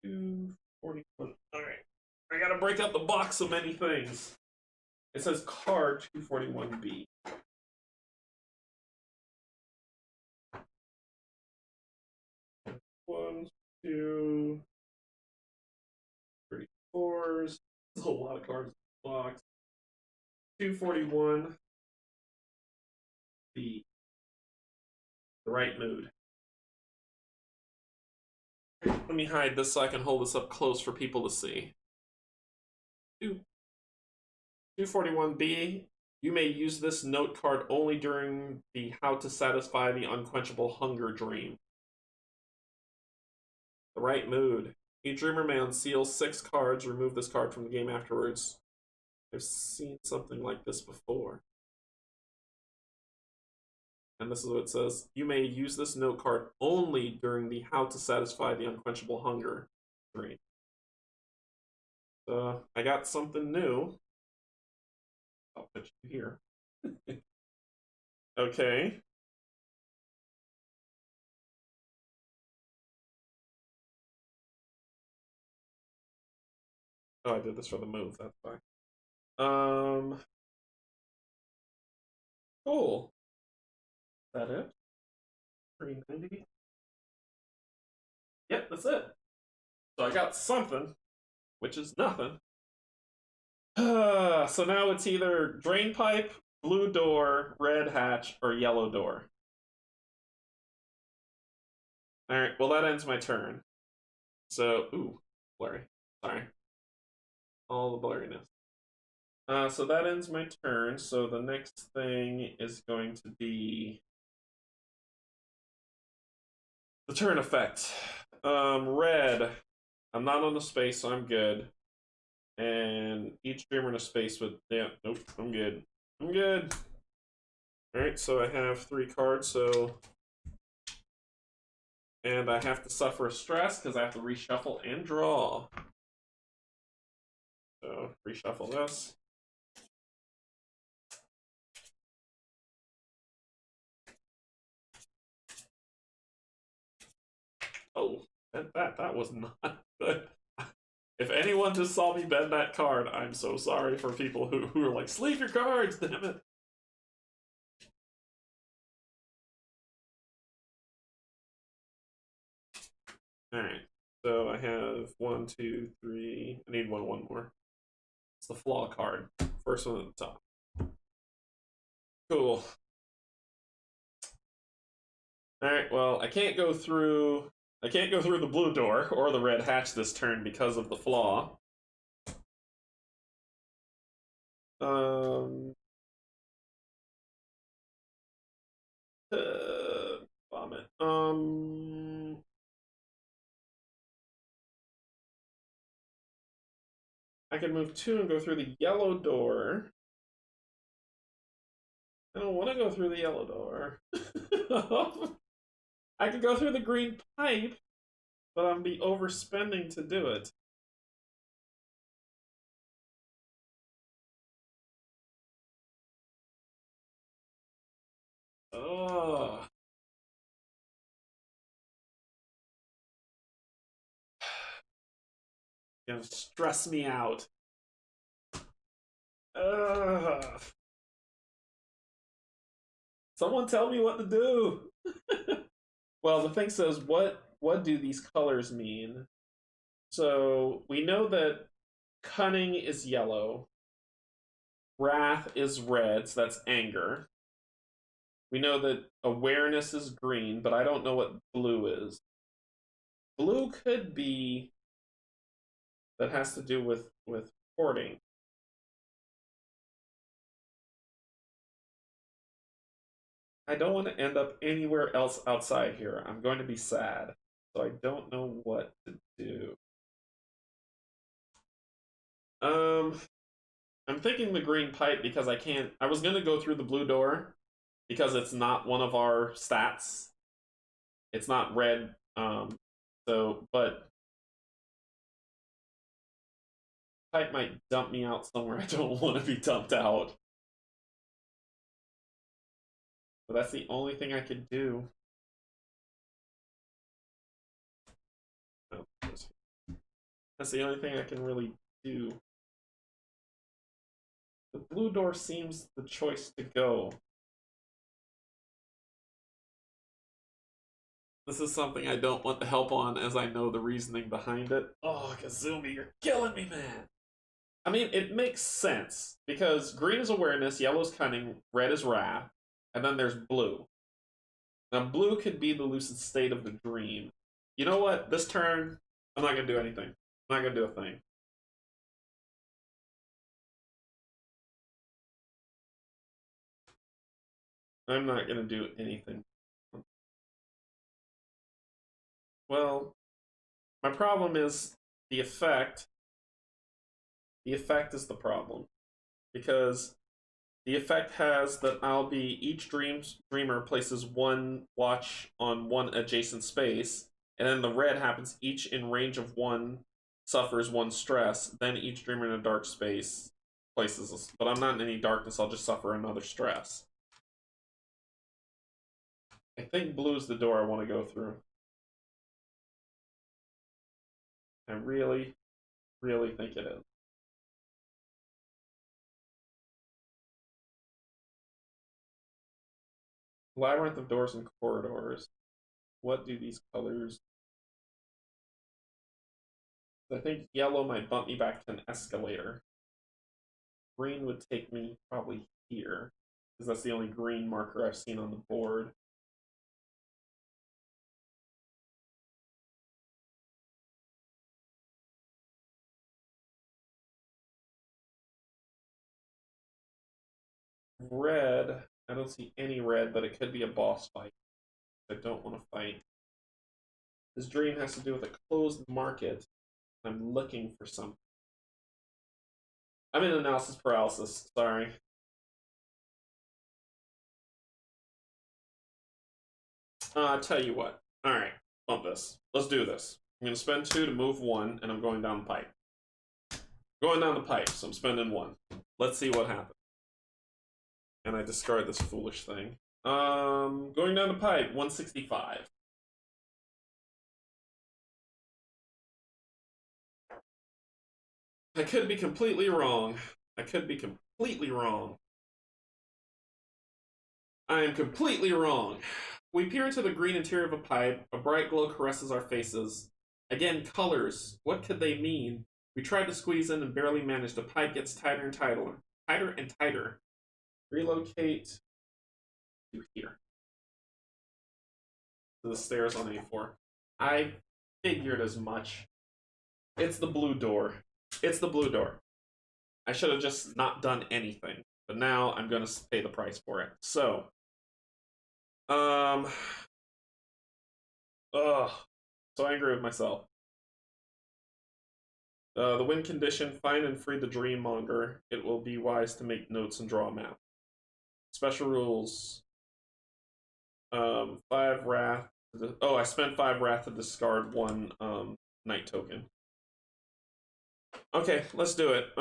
241. Alright. I gotta break up the box of many things. It says card 241B. One, two, 34s. There's a lot of cards in the box. 241. The right mood. Let me hide this so I can hold this up close for people to see. 241B. You may use this note card only during the How to Satisfy the Unquenchable Hunger dream. The right mood. Each dreamer may unseal 6 cards. Remove this card from the game afterwards. I've seen something like this before. And this is what it says. You may use this note card only during the How to Satisfy the Unquenchable Hunger dream. I got something new. I'll put you here. Okay. Oh, I did this for the move. That's fine. Cool. Is that it? 390. Yep, that's it. So I got something, which is nothing. So now it's either drain pipe, blue door, red hatch, or yellow door. Alright, well that ends my turn. So, ooh, blurry. Sorry. All the blurriness. So that ends my turn, so the next thing is going to be the turn effect. Red. I'm not on the space, so I'm good. And each dreamer in a space with... Yeah, nope, I'm good. I'm good! Alright, so I have 3 cards, so... And I have to suffer a stress, because I have to reshuffle and draw. So, reshuffle this. Oh, that was not good. If anyone just saw me bend that card, I'm so sorry for people who are like, sleeve your cards, damn it. Alright, so I have 1, 2, 3. I need one more. It's the flaw card. First one at the top. Cool. Alright, well, I can't go through the blue door or the red hatch this turn because of the flaw. Vomit. I can move 2 and go through the yellow door. I don't want to go through the yellow door. I could go through the green pipe, but I'm be overspending to do it. Oh, gonna stress me out. Ugh. Someone tell me what to do. Well, the thing says, what do these colors mean? So we know that cunning is yellow, wrath is red, so that's anger. We know that awareness is green, but I don't know what blue is. Blue could be that has to do with hoarding. I don't want to end up anywhere else outside here. I'm going to be sad. So I don't know what to do. Um, I'm thinking the green pipe because I can't. I was going to go through the blue door because it's not one of our stats. It's not red. But pipe might dump me out somewhere I don't want to be dumped out. But that's the only thing I could do. Oh, that's the only thing I can really do. The blue door seems the choice to go. This is something I don't want the help on as I know the reasoning behind it. Oh, Kazumi, you're killing me, man. I mean, it makes sense because green is awareness, yellow is cunning, red is wrath, and then there's blue. Now, blue could be the lucid state of the dream. You know what? This turn, I'm not going to do anything. I'm not going to do a thing. I'm not going to do anything. Well, my problem is the effect. The effect is the problem. Because the effect has that I'll be each dreamer places one watch on one adjacent space, and then the red happens each in range of one suffers one stress. Then each dreamer in a dark space places, but I'm not in any darkness. I'll just suffer another stress. I think blue is the door I want to go through. I really, really think it is. Labyrinth of doors and corridors. What do these colors? I think yellow might bump me back to an escalator. Green would take me probably here, because that's the only green marker I've seen on the board. Red, I don't see any red, but it could be a boss fight. I don't want to fight. This dream has to do with a closed market. I'm looking for something. I'm in analysis paralysis, sorry. I'll tell you what. Alright, bump this. Let's do this. I'm going to spend 2 to move 1, and I'm going down the pipe. Going down the pipe, so I'm spending 1. Let's see what happens. And I discard this foolish thing. Going down the pipe, 165. I could be completely wrong. I could be completely wrong. I am completely wrong. We peer into the green interior of a pipe. A bright glow caresses our faces. Again, colors. What could they mean? We tried to squeeze in and barely managed. The pipe gets tighter and tighter. Tighter and tighter. Relocate to here. To the stairs on A4. I figured as much. It's the blue door. It's the blue door. I should have just not done anything. But now I'm going to pay the price for it. So, ugh, so angry with myself. The win condition, find and free the dream monger. It will be wise to make notes and draw a map. Special rules. 5 wrath. Oh, I spent 5 wrath to discard 1 night token. Okay, let's do it.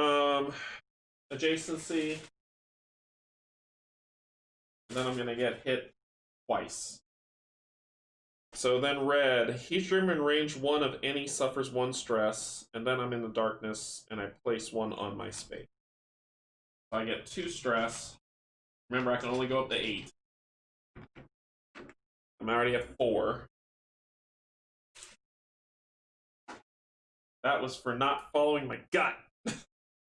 Adjacency. Then I'm gonna get hit twice. So then red, each dreamer in range 1 of any suffers 1 stress, and then I'm in the darkness, and I place 1 on my space. So I get 2 stress. Remember, I can only go up to 8. I'm already at 4. That was for not following my gut.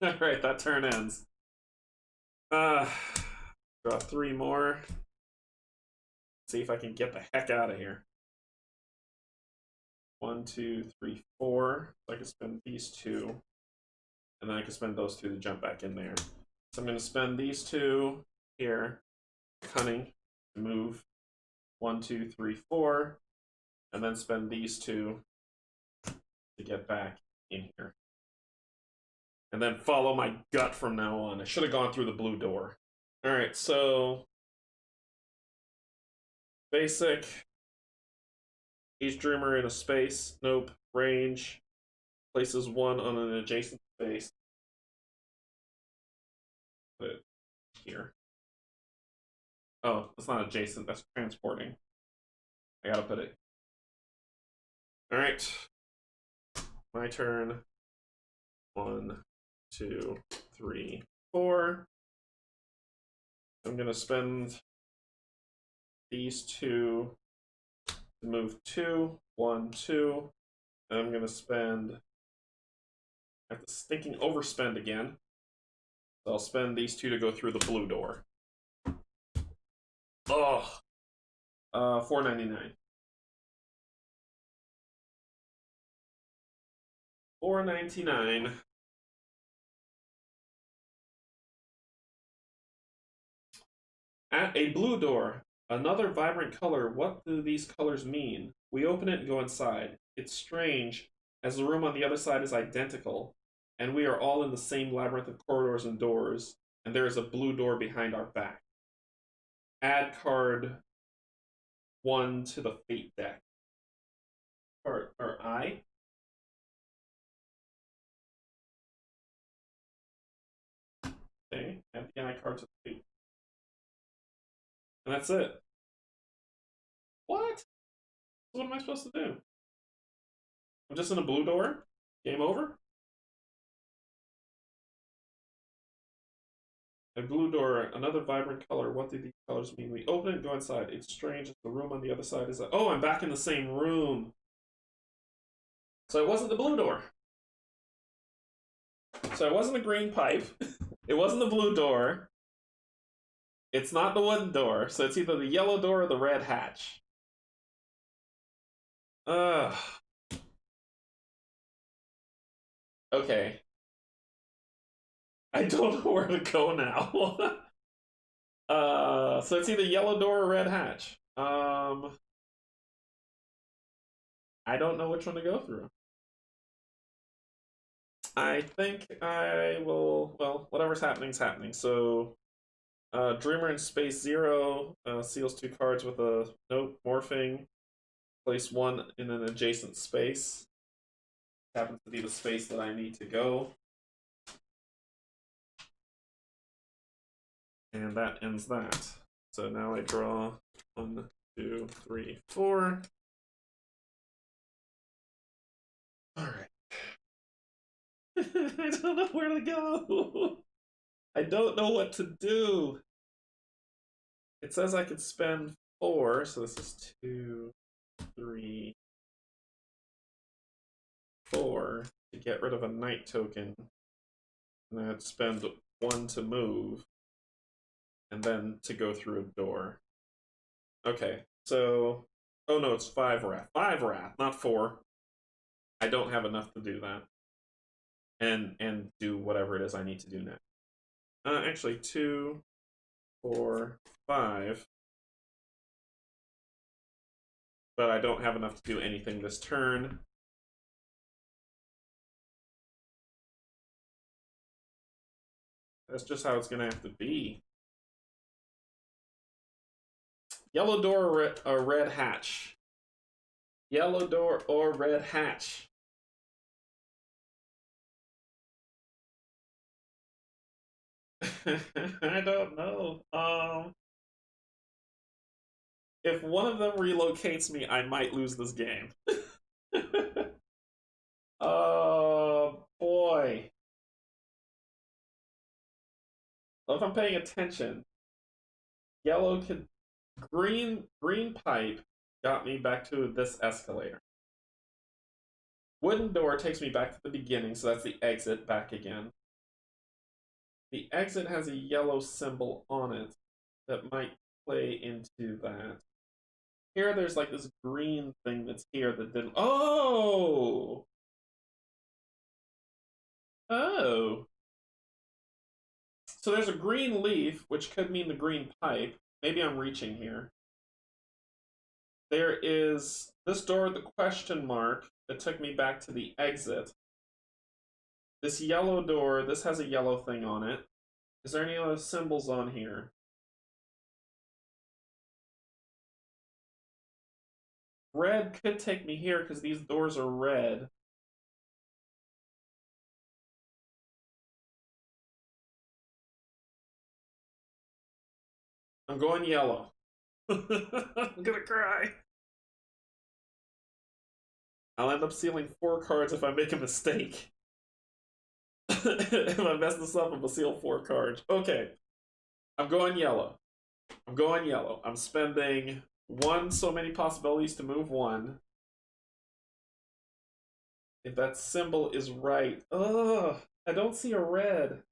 Alright, that turn ends. Draw 3 more. See if I can get the heck out of here. 1, 2, 3, 4. So I can spend these 2. And then I can spend those 2 to jump back in there. So I'm going to spend these 2 here. Cunning to move 1, 2, 3, 4. And then spend these 2 to get back in here. And then follow my gut from now on. I should have gone through the blue door. Alright, so basic. Each dreamer in a space. Nope. Range. Places 1 on an adjacent space. Put it here. Oh, that's not adjacent. That's transporting. I gotta put it. Alright. My turn. 1, 2, 3, 4. I'm gonna spend these 2 to move 2, 1, 2. And I'm gonna spend. I have to stinking overspend again. So I'll spend these 2 to go through the blue door. Oh, $4.99. $4.99. At a blue door, another vibrant color. What do these colors mean? We open it and go inside. It's strange, as the room on the other side is identical, and we are all in the same labyrinth of corridors and doors, and there is a blue door behind our back. Add card 1 to the fate deck. Or I? Okay, add the I card to the fate. And that's it. What? What am I supposed to do? I'm just in a blue door? Game over? A blue door, another vibrant color. What do these colors mean? We open it and go inside. It's strange. The room on the other side is. Oh, I'm back in the same room. So it wasn't the blue door. So it wasn't the green pipe. It wasn't the blue door. It's not the wooden door. So it's either the yellow door or the red hatch. Okay. I don't know where to go now. So it's either yellow door or red hatch. I don't know which one to go through. I think I will. Well, whatever's happening is happening. So, Dreamer in space 0 seals 2 cards with a note morphing. Place 1 in an adjacent space. Happens to be the space that I need to go. And that ends that. So now I draw 1, 2, 3, 4. Alright. I don't know where to go. I don't know what to do. It says I could spend 4, so this is 2, 3, 4 to get rid of a night token. And then I'd spend 1 to move. And then to go through a door. Okay, so. Oh no, it's 5 wrath. 5 wrath, not 4. I don't have enough to do that. And do whatever it is I need to do next. Actually, 2, 4, 5. But I don't have enough to do anything this turn. That's just how it's going to have to be. Yellow door or red hatch? Yellow door or red hatch? I don't know. If one of them relocates me, I might lose this game. Oh boy. Well, if I'm paying attention, yellow could green pipe got me back to this escalator. Wooden door takes me back to the beginning, so that's the exit back again. The exit has a yellow symbol on it that might play into that. Here, there's like this green thing that's here that didn't. Oh! Oh! So there's a green leaf, which could mean the green pipe. Maybe I'm reaching here. There is this door with the question mark that took me back to the exit. This yellow door, this has a yellow thing on it. Is there any other symbols on here? Red could take me here because these doors are red. I'm going yellow. I'm gonna cry. I'll end up sealing 4 cards if I make a mistake. If I mess this up, I'm gonna seal 4 cards. Okay. I'm going yellow. I'm going yellow. I'm spending so many possibilities to move 1. If that symbol is right. Ugh, I don't see a red.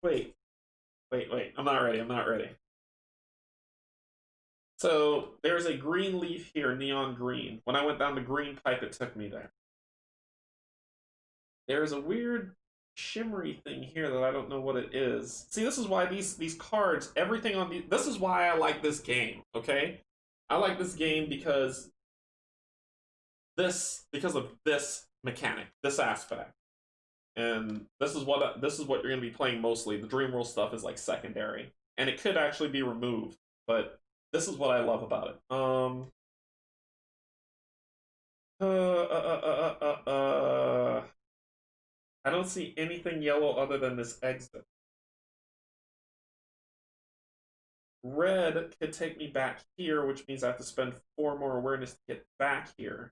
Wait. I'm not ready. So there's a green leaf here, neon green. When I went down the green pipe, it took me there. There's a weird shimmery thing here that I don't know what it is. See, this is why these cards, everything on these, this is why I like this game, okay? I like this game because of this mechanic, this aspect. And this is what you're going to be playing mostly. The Dreamworld stuff is like secondary, and it could actually be removed, but this is what I love about it. I don't see anything yellow other than this exit. Red could take me back here, which means I have to spend 4 more awareness to get back here.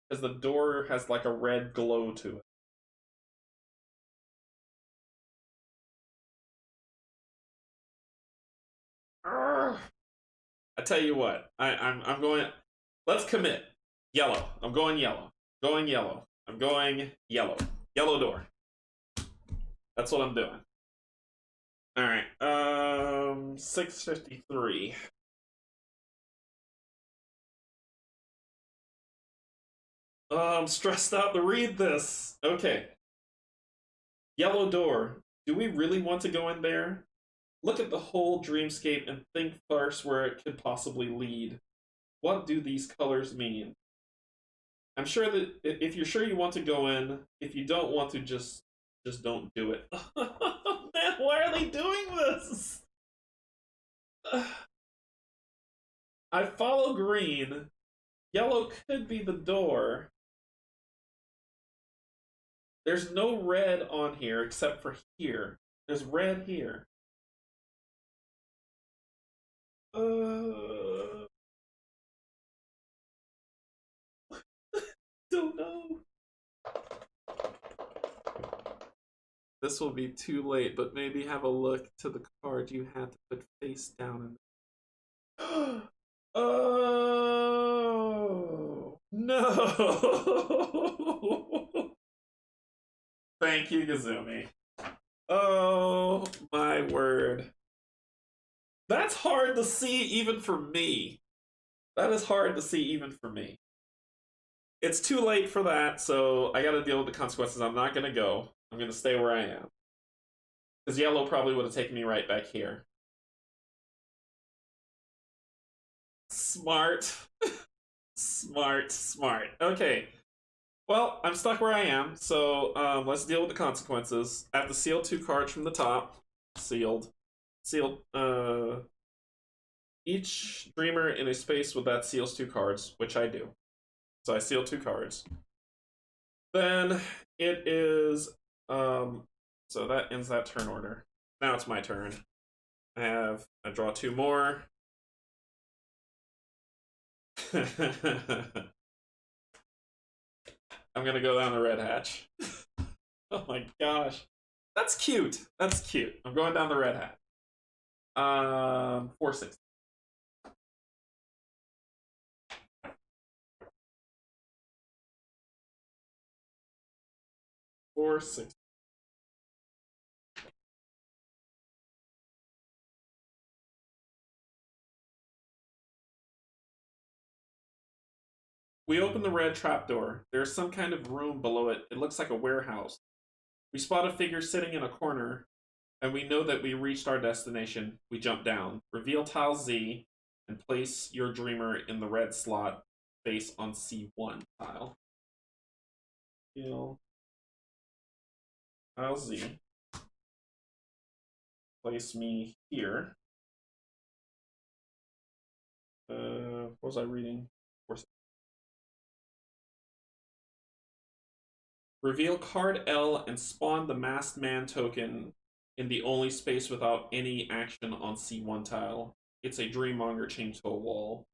Because the door has like a red glow to it. I tell you what, I'm going. Let's commit. Yellow. I'm going yellow. Going yellow. I'm going yellow. Yellow door. That's what I'm doing. All right. 653. Oh, I'm stressed out to read this. Okay. Yellow door. Do we really want to go in there? Look at the whole dreamscape and think first where it could possibly lead. What do these colors mean? I'm sure that if you're sure you want to go in, if you don't want to, just don't do it. Man, why are they doing this? I follow green. Yellow could be the door. There's no red on here except for here. There's red here. Don't know. This will be too late, but maybe have a look to the card you had to put face down. Oh no! Thank you, Gazumi. Oh my word. That's hard to see even for me. That is hard to see even for me. It's too late for that, so I gotta deal with the consequences. I'm not gonna go. I'm gonna stay where I am. Because yellow probably would have taken me right back here. Smart. Smart. Okay. Well, I'm stuck where I am, so let's deal with the consequences. I have to seal 2 cards from the top. Sealed. each dreamer in a space with that seals 2 cards, which I do. So I seal 2 cards. Then it is, so that ends that turn order. Now it's my turn. I draw 2 more. I'm gonna go down the red hatch. Oh my gosh. That's cute. That's cute. I'm going down the red hat. 460. 460. We open the red trapdoor. There's some kind of room below it. It looks like a warehouse. We spot a figure sitting in a corner, and we know that we reached our destination. We jump down. Reveal tile Z, and place your dreamer in the red slot face on C1 tile. Reveal tile Z. Place me here. What was I reading? Reveal card L and spawn the masked man token in the only space without any action on C1 tile. It's a Dreammonger chained to a wall.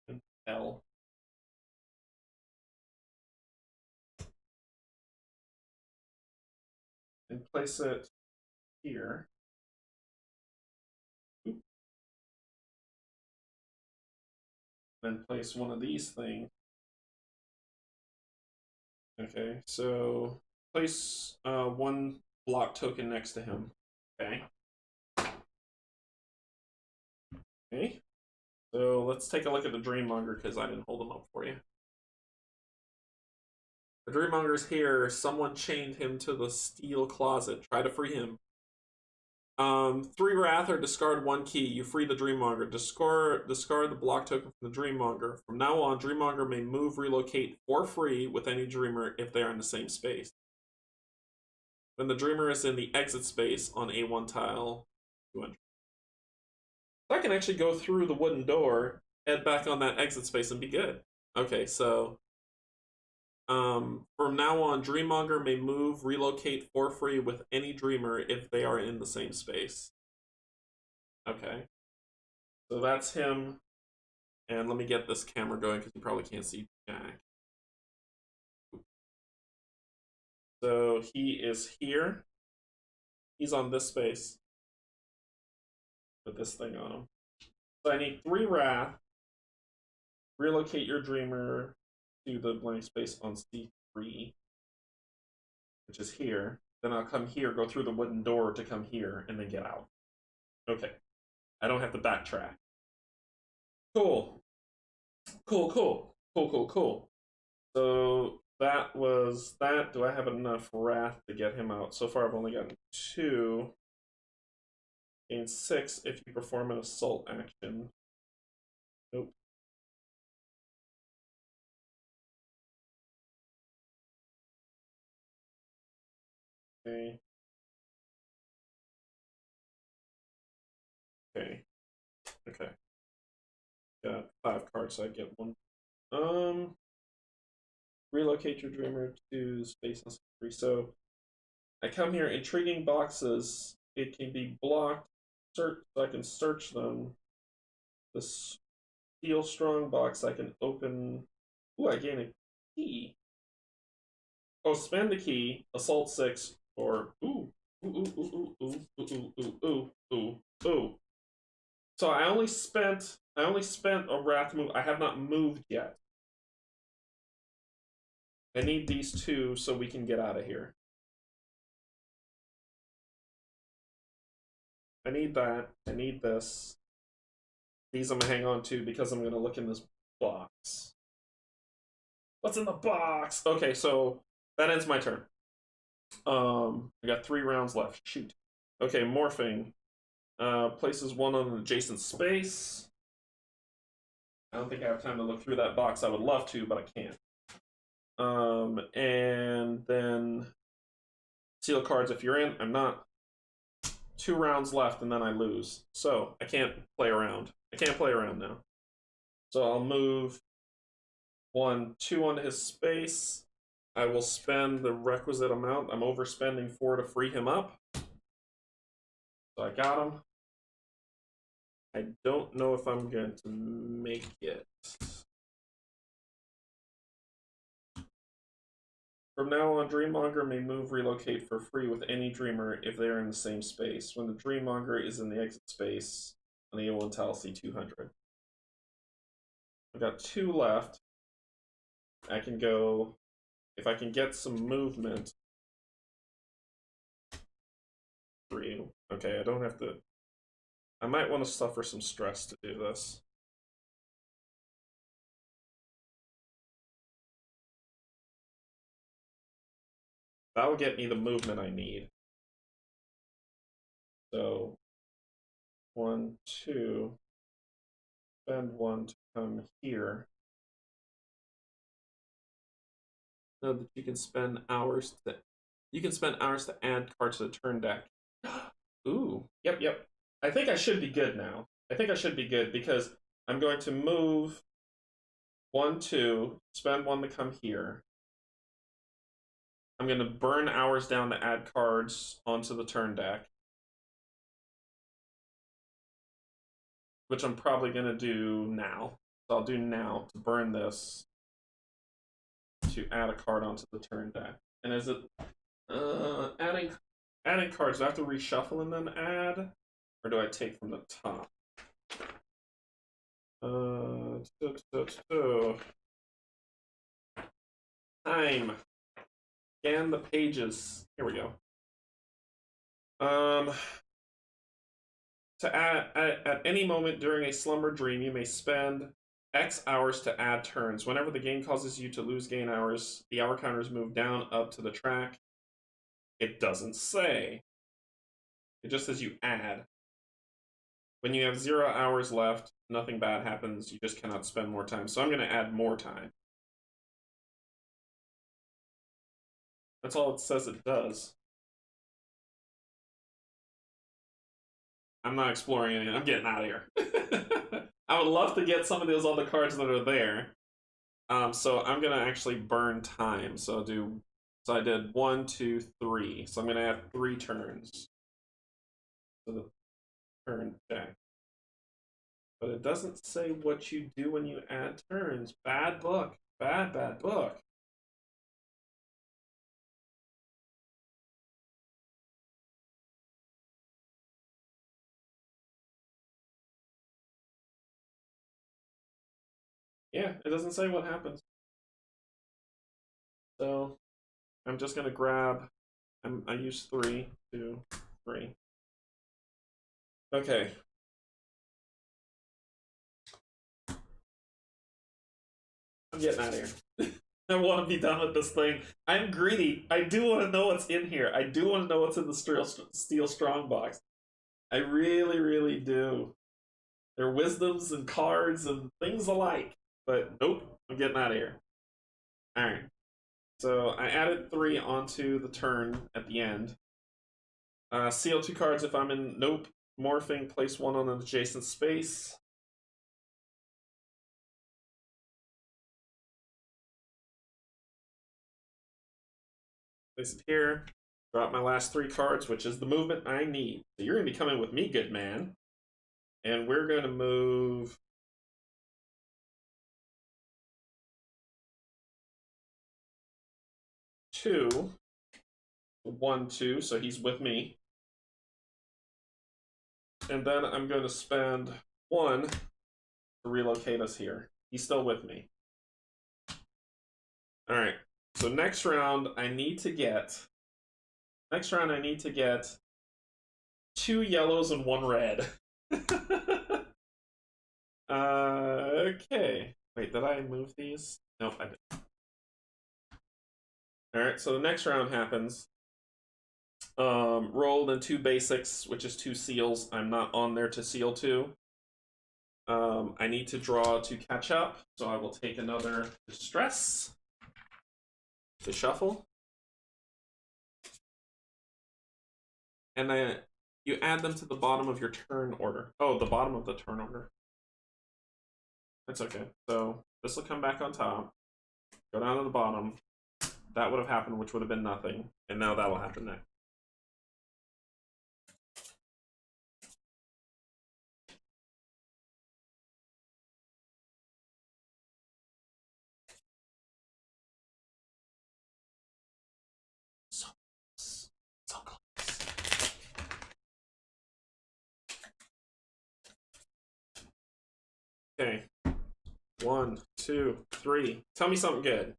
And L. And place it here. Oop. Then place one of these things. Okay, so place 1 block token next to him. Okay. Okay. So let's take a look at the Dreammonger because I didn't hold them up for you. The Dreammonger's here. Someone chained him to the steel closet. Try to free him. 3 Wrath or discard 1 key. You free the Dreammonger. Discard the block token from the Dreammonger. From now on, Dreammonger may move, relocate for free with any Dreamer if they are in the same space. When the Dreamer is in the exit space on A1 tile, 200. I can actually go through the wooden door, head back on that exit space, and be good. Okay, so from now on, Dreammonger may move, relocate for free with any Dreamer if they are in the same space. Okay. So that's him. And let me get this camera going because you probably can't see Jack. So he is here. He's on this space. Put this thing on him. So I need 3 Wrath. Relocate your Dreamer to the blank space on C3, which is here. Then I'll come here, go through the wooden door to come here, and then get out. Okay. I don't have to backtrack. Cool. Cool. So that was that. Do I have enough Wrath to get him out? So far I've only gotten 2. Gain 6 if you perform an assault action. Nope. Okay. Okay. Got 5 cards, so I get 1. Relocate your Dreamer to space on C3. So I come here, intriguing boxes. It can be blocked. So I can search them. The steel strong box I can open. Ooh, I gain a key. Oh, spend the key. Assault 6 or ooh. So I only spent a Wrath move. I have not moved yet. I need these 2 so we can get out of here. I need that. I need this. These I'm gonna hang on to because I'm gonna look in this box. What's in the box? Okay, so that ends my turn. I got 3 rounds left. Shoot. Okay, morphing. Places 1 on an adjacent space. I don't think I have time to look through that box. I would love to, but I can't. And then seal cards if you're in. I'm not. 2 rounds left and then I lose. So I can't play around. I can't play around now. So I'll move 1, 2 onto his space. I will spend the requisite amount. I'm overspending 4 to free him up. So I got him. I don't know if I'm going to make it. From now on, Dreammonger may move relocate for free with any dreamer if they are in the same space. When the Dreammonger is in the exit space, on the O1 tile, see 200. I've got 2 left. I can go, if I can get some movement. 3. Okay, I don't have to. I might want to suffer some stress to do this. That'll get me the movement I need. So 1, 2, spend 1 to come here. Know that you can spend hours to add cards to the turn deck. Ooh, yep. I think I should be good now. I think I should be good because I'm going to move 1, 2, spend 1 to come here. I'm going to burn hours down to add cards onto the turn deck, which I'm probably going to do now. So I'll do now to burn this to add a card onto the turn deck. And is it adding cards? Do I have to reshuffle and then add, or do I take from the top? Time. Scan the pages. Here we go. To add at any moment during a slumber dream, you may spend X hours to add turns. Whenever the game causes you to lose gain hours, the hour counter is moved down up to the track. It doesn't say. It just says you add. When you have 0 hours left, nothing bad happens. You just cannot spend more time. So I'm going to add more time. That's all it says it does. I'm not exploring anything. I'm getting out of here. I would love to get some of those other cards that are there. So I'm going to actually burn time. So I did 1, 2, 3. So I'm going to add 3 turns to the turn deck. But it doesn't say what you do when you add turns. Bad book. Bad book. Yeah, it doesn't say what happens. So I'm just going to grab, I use 3, 2, 3. Okay. I'm getting out of here. I want to be done with this thing. I'm greedy. I do want to know what's in here. I do want to know what's in the Steel Strongbox. I really, really do. There are wisdoms and cards and things alike. But nope, I'm getting out of here. Alright. So I added 3 onto the turn at the end. Seal 2 cards if I'm in nope. Morphing, place 1 on an adjacent space. Place it here. Drop my last 3 cards, which is the movement I need. So you're going to be coming with me, good man. And we're going to move 2, 1, 2, so he's with me. And then I'm going to spend 1 to relocate us here. He's still with me. All right. So next round, I need to get 2 yellows and 1 red. Okay. Wait, did I move these? Nope, I didn't. Alright, so the next round happens. Rolled in 2 basics, which is 2 seals. I'm not on there to seal 2. I need to draw to catch up, so I will take another distress to shuffle. And You add them to the bottom of your turn order. Oh, the bottom of the turn order. That's okay. So this will come back on top. Go down to the bottom. That would have happened, which would have been nothing. And now that'll happen next. So close. Okay. 1, 2, 3. Tell me something good.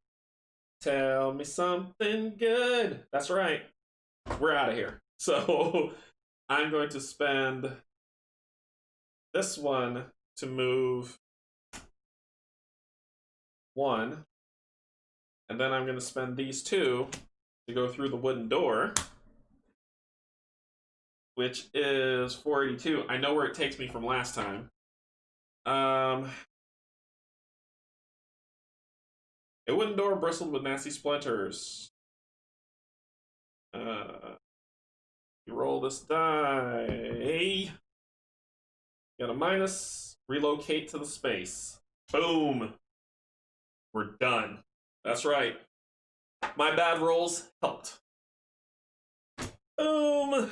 Tell me something good. That's right. We're out of here. So I'm going to spend this one to move 1. And then I'm going to spend these 2 to go through the wooden door, which is 482. I know where it takes me from last time. A wooden door bristled with nasty splinters. You roll this die. Got a minus. Relocate to the space. Boom. We're done. That's right. My bad rolls helped. Boom.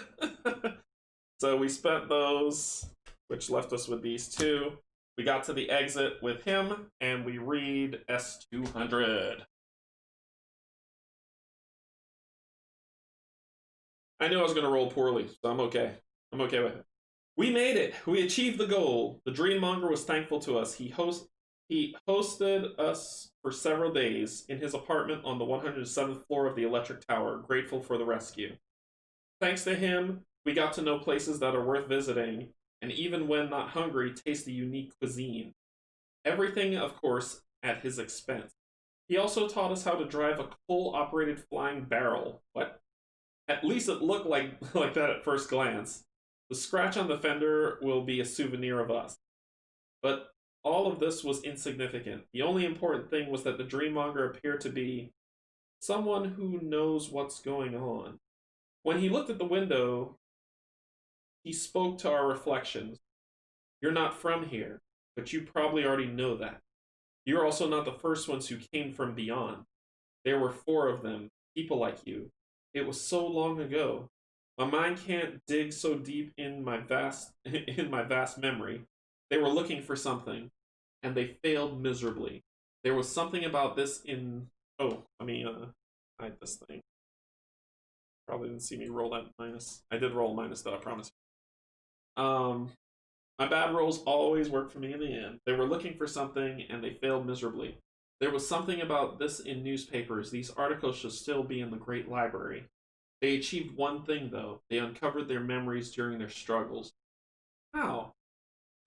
So we spent those, which left us with these 2. We got to the exit with him, and we read S200. I knew I was going to roll poorly, so I'm okay. I'm okay with it. We made it. We achieved the goal. The Dreammonger was thankful to us. He hosted us for several days in his apartment on the 107th floor of the Electric Tower, grateful for the rescue. Thanks to him, we got to know places that are worth visiting, and even when not hungry, taste the unique cuisine. Everything, of course, at his expense. He also taught us how to drive a coal-operated flying barrel. What? At least it looked like that at first glance. The scratch on the fender will be a souvenir of us. But all of this was insignificant. The only important thing was that the Dreammonger appeared to be someone who knows what's going on. When he looked at the window, he spoke to our reflections. You're not from here, but you probably already know that. You're also not the first ones who came from beyond. There were 4 of them, people like you. It was so long ago. My mind can't dig so deep in my vast memory. They were looking for something, and they failed miserably. There was something about this in... Oh, let me hide this thing. Probably didn't see me roll that minus. I did roll minus though, I promise. My bad rolls always work for me in the end. They were looking for something, and they failed miserably. There was something about this in newspapers. These articles should still be in the Great Library. They achieved one thing, though. They uncovered their memories during their struggles. How?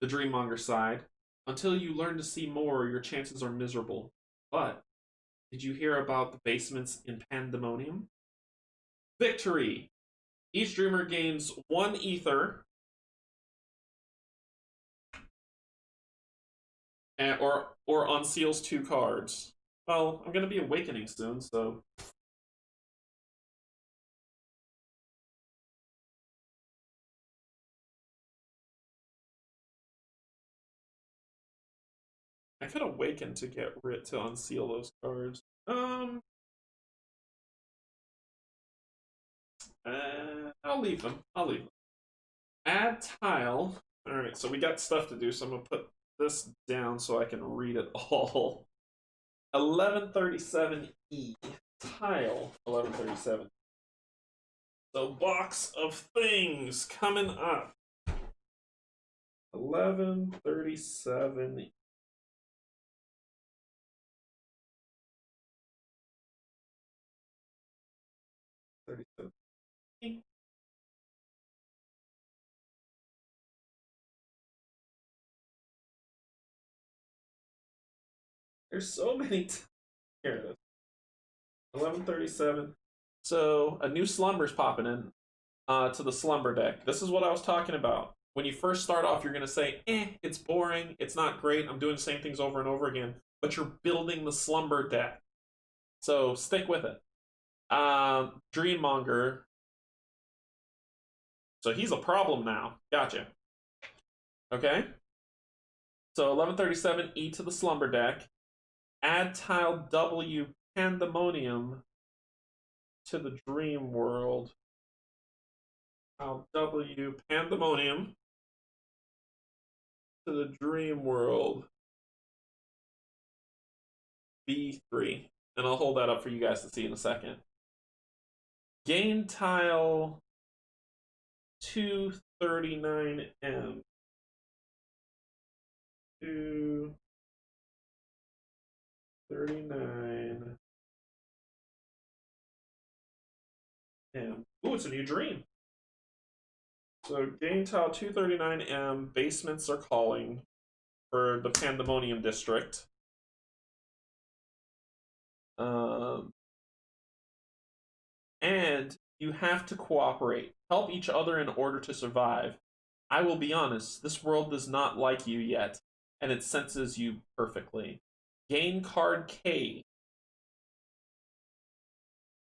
The Dreammonger sighed. Until you learn to see more, your chances are miserable. But, did you hear about the basements in Pandemonium? Victory! Each dreamer gains 1 ether, or unseals 2 cards. Well, I'm going to be awakening soon, so... I could awaken to get rid to unseal those cards. I'll leave them. Add tile. Alright, so we got stuff to do, so I'm going to put this down so I can read it all. 1137E. Tile 1137. So, box of things coming up. 1137E. There's so many. Here it is. 1137. So a new slumber's popping in to the slumber deck. This is what I was talking about. When you first start off, you're going to say, it's boring, it's not great, I'm doing the same things over and over again. But you're building the slumber deck. So stick with it. Dreammonger. So he's a problem now. Gotcha. Okay. So 1137 E to the slumber deck. Add tile W pandemonium to the dream world. Tile W pandemonium to the dream world. B3. And I'll hold that up for you guys to see in a second. Gain tile 239M. 239M. Ooh, it's a new dream. So gain tile 239M, basements are calling for the Pandemonium District. And you have to cooperate. Help each other in order to survive. I will be honest, this world does not like you yet, and it senses you perfectly. Gain card K.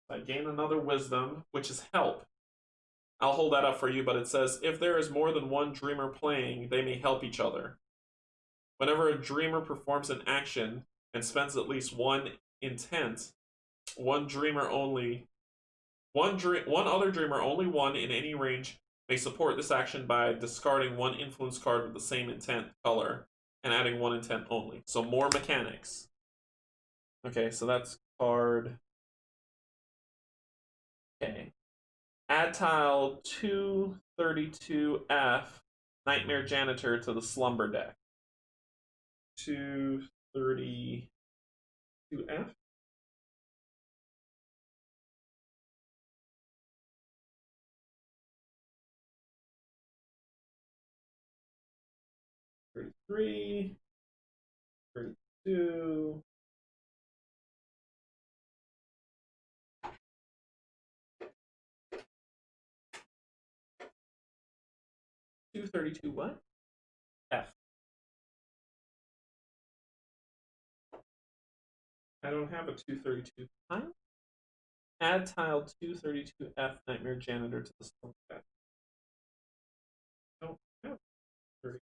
I gain another wisdom, which is help. I'll hold that up for you, but it says, if there is more than one dreamer playing, they may help each other. Whenever a dreamer performs an action and spends at least one intent, one other dreamer, only one in any range, may support this action by discarding one influence card with the same intent color and adding one intent only. So more mechanics. Okay, so that's card. Okay. Add tile 232F, Nightmare Janitor, to the slumber deck. 232F. 33, 32. What? F. I don't have a 232 tile. Add tile 232F, Nightmare Janitor, to the slumber deck. I don't have 30.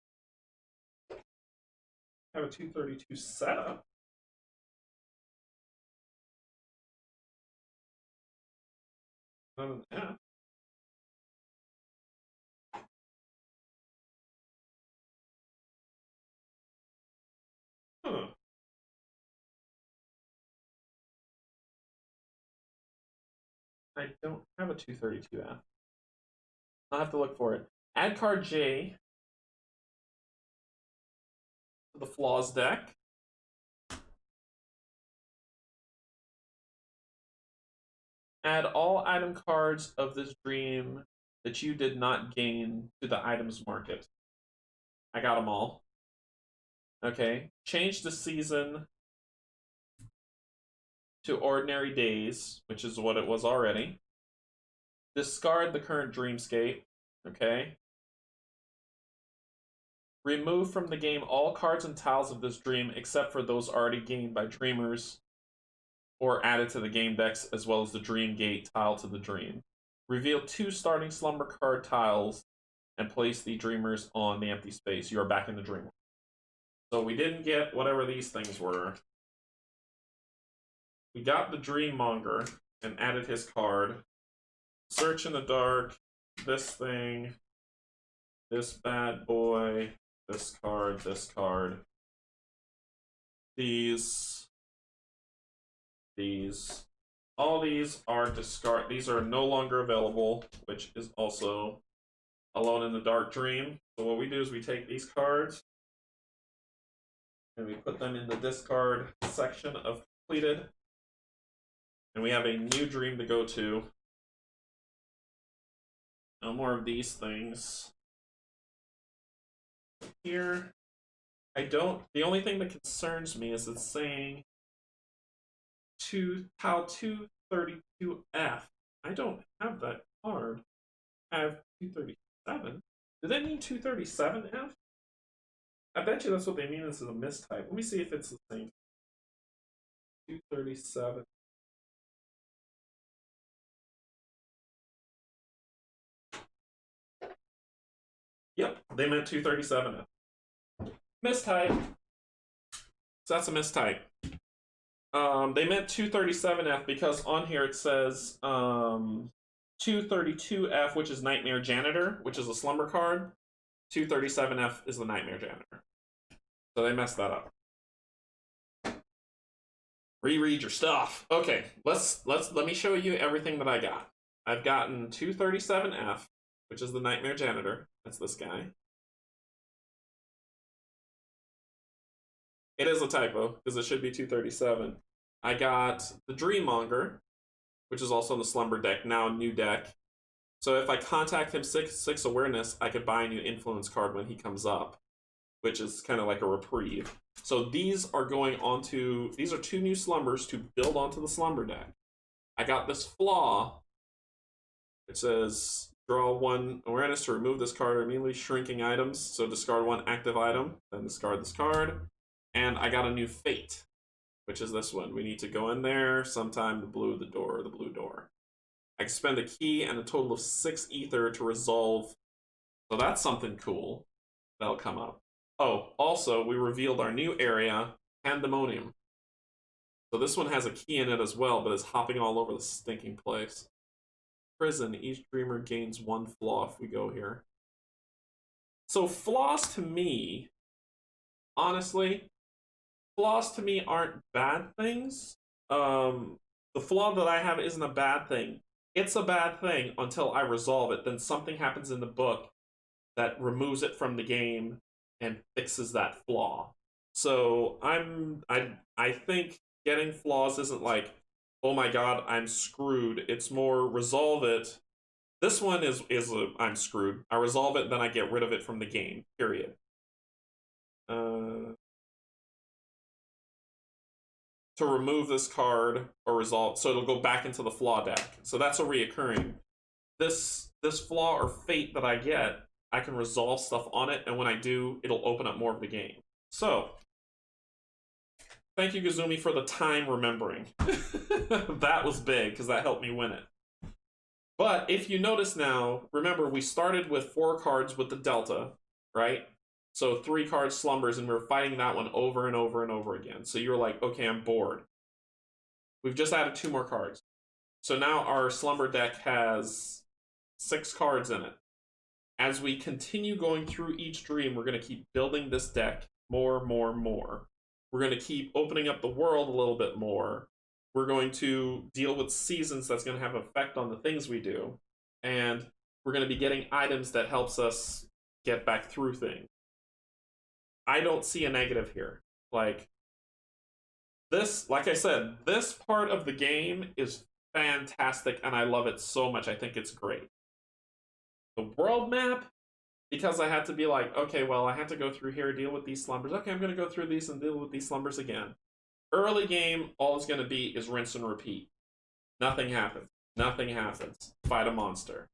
I have a 232 setup. None of that. Huh. I don't have a 232F. I'll have to look for it. Add card J to the flaws deck. Add all item cards of this dream that you did not gain to the items market. I got them all. Okay. Change the season to ordinary days, which is what it was already. Discard the current dreamscape. Okay. Remove from the game all cards and tiles of this dream except for those already gained by dreamers or added to the game decks, as well as the dream gate tile to the dream. Reveal 2 starting slumber card tiles and place the dreamers on the empty space. You are back in the dream. So we didn't get whatever these things were. We got the Dreammonger and added his card. Search in the dark, this thing, this bad boy, this card, this card. These. All these are discard. These are no longer available, which is also Alone in the Dark Dream. So what we do is we take these cards and we put them in the discard section of completed. And we have a new dream to go to. No more of these things. Here, the only thing that concerns me is it's saying tile 232F. I don't have that card. I have 237. Do they mean 237F? I bet you that's what they mean. This is a mistype. Let me see if it's the same. 237. Yep, they meant 237F. Mistype. So that's a mistype. They meant 237F because on here it says 232F, which is Nightmare Janitor, which is a slumber card. 237F is the Nightmare Janitor. So they messed that up. Reread your stuff. Okay, let me show you everything that I got. I've gotten 237F, which is the Nightmare Janitor. That's this guy. It is a typo, because it should be 237. I got the Dreammonger, which is also in the Slumber deck, now a new deck. So if I contact him 6 awareness, I could buy a new influence card when he comes up, which is kind of like a reprieve. So these are going onto, these are 2 new slumbers to build onto the Slumber deck. I got this flaw. It says, draw 1 awareness to remove this card or immediately shrinking items. So discard 1 active item, then discard this card. And I got a new fate, which is this one. We need to go in there sometime, the blue door. I can spend a key and a total of 6 ether to resolve. So that's something cool that'll come up. Oh, also, we revealed our new area, Pandemonium. So this one has a key in it as well, but it's hopping all over the stinking place. Prison. Each dreamer gains 1 flaw if we go here. So flaws to me, honestly, flaws to me aren't bad things. The flaw that I have isn't a bad thing. It's a bad thing until I resolve it. Then something happens in the book that removes it from the game and fixes that flaw. So I think getting flaws isn't like, oh my god, I'm screwed. It's more resolve it. This one is I'm screwed. I resolve it, then I get rid of it from the game. Period. To remove this card or resolve, so it'll go back into the flaw deck. So that's a reoccurring. This flaw or fate that I get, I can resolve stuff on it, and when I do, it'll open up more of the game. So, thank you, Gazumi, for the time remembering. That was big, because that helped me win it. But if you notice now, remember, we started with 4 cards with the Delta, right? So 3 cards slumbers, and we were fighting that one over and over and over again. So you were like, okay, I'm bored. We've just added 2 more cards. So now our slumber deck has 6 cards in it. As we continue going through each dream, we're going to keep building this deck more. We're going to keep opening up the world a little bit more. We're going to deal with seasons that's going to have an effect on the things we do. And we're going to be getting items that helps us get back through things. I don't see a negative here. Like I said, this part of the game is fantastic and I love it so much. I think it's great. The world map, because I had to be like, okay, well, I have to go through here, deal with these slumbers. Okay, I'm going to go through these and deal with these slumbers again. Early game, all it's going to be is rinse and repeat. Nothing happens. Nothing happens. Fight a monster.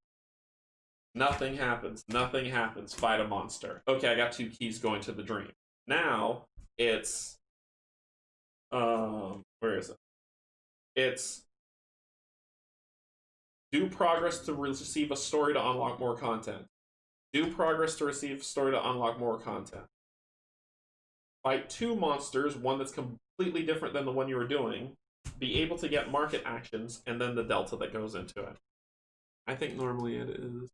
Nothing happens. Nothing happens. Fight a monster. Okay, I got 2 keys going to the dream. Now, it's... where is it? It's... do progress to receive a story to unlock more content. Do progress to receive a story to unlock more content. Fight 2 monsters, one that's completely different than the one you were doing. Be able to get market actions, and then the delta that goes into it. I think normally it is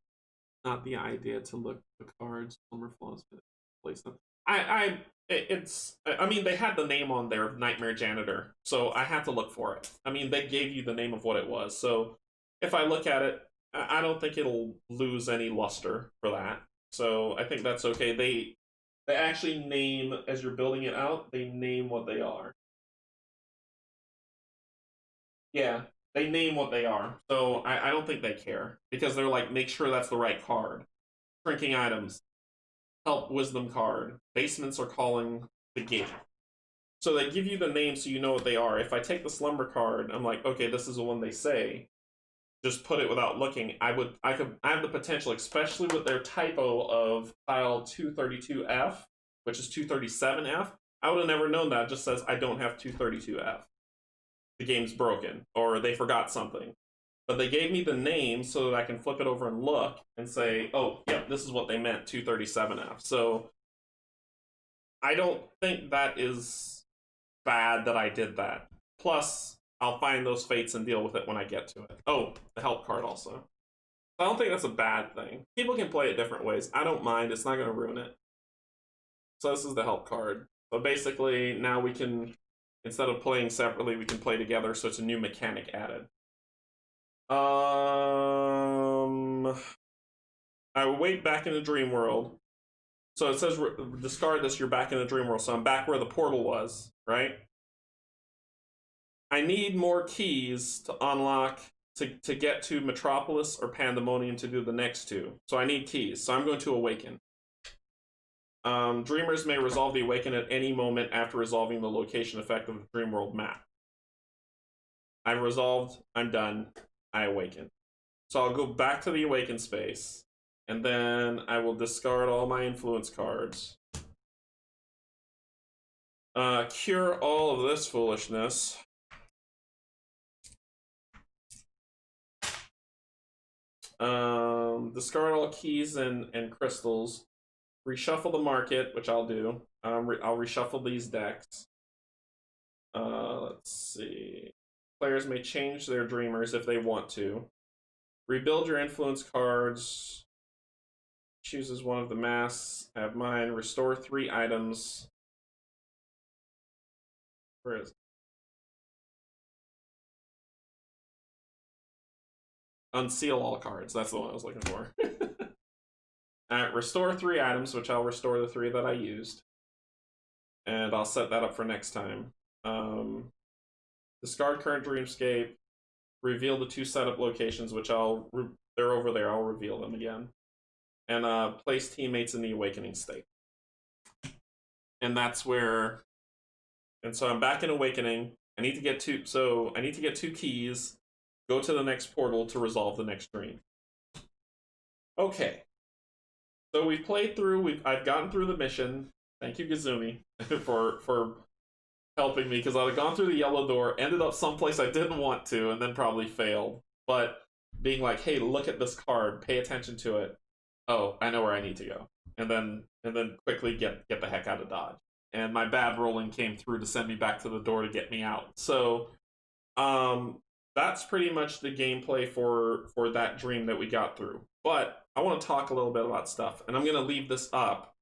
not the idea to look at the cards, slumber flaws, but place them. I mean, they had the name on there, Nightmare Janitor, so I had to look for it. I mean, they gave you the name of what it was, so if I look at it, I don't think it'll lose any luster for that. So I think that's okay. They actually name, as you're building it out, they name what they are. Yeah, they name what they are. So I don't think they care. Because they're like, make sure that's the right card. Shrinking items. Help wisdom card. Basements are calling the game. So they give you the name so you know what they are. If I take the slumber card, I'm like, okay, this is the one they say. Just put it without looking. I have the potential, especially with their typo of file 232F, which is 237F. I would have never known that. It just says I don't have 232F. The game's broken, or they forgot something. but they gave me the name so that I can flip it over and look and say, oh, yep, this is what they meant, 237F. So I don't think that is bad that I did that. Plus, I'll find those fates and deal with it when I get to it. Oh, the help card also. I don't think that's a bad thing. People can play it different ways. I don't mind. It's not going to ruin it. So this is the help card. So basically, now we can, instead of playing separately, we can play together, so it's a new mechanic added. I will wait back in the Dreamworld. So it says discard this, you're back in the Dreamworld. So I'm back where the portal was, right? I need more keys to unlock, to get to Metropolis or Pandemonium to do the next two. So I need keys. So I'm going to awaken. Dreamers may resolve the awaken at any moment after resolving the location effect of the Dreamworld map. I've resolved, I'm done, I awaken. So I'll go back to the awaken space, and then I will discard all my influence cards. Cure all of this foolishness. Discard all keys and crystals. Reshuffle the market, which I'll do. I'll reshuffle these decks. Let's see. Players may change their dreamers if they want to. Rebuild your influence cards. Chooses one of the masks. I have mine. Restore 3 items. Where is it? Unseal all cards. That's the one I was looking for. Alright, restore 3 items, which I'll restore the 3 that I used. And I'll set that up for next time. Discard current dreamscape. Reveal the 2 setup locations, which they're over there. I'll reveal them again. And place teammates in the awakening state. And that's where... And so I'm back in awakening. I need to get 2... So I need to get 2 keys. Go to the next portal to resolve the next dream. Okay. So we've played through, I've gotten through the mission. Thank you, Gazumi, for helping me, because I'd gone through the yellow door, ended up someplace I didn't want to, and then probably failed. But being like, hey, look at this card, pay attention to it. Oh, I know where I need to go. And then quickly get the heck out of Dodge. And my bad rolling came through to send me back to the door to get me out. So, that's pretty much the gameplay for that dream that we got through. But I want to talk a little bit about stuff, and I'm going to leave this up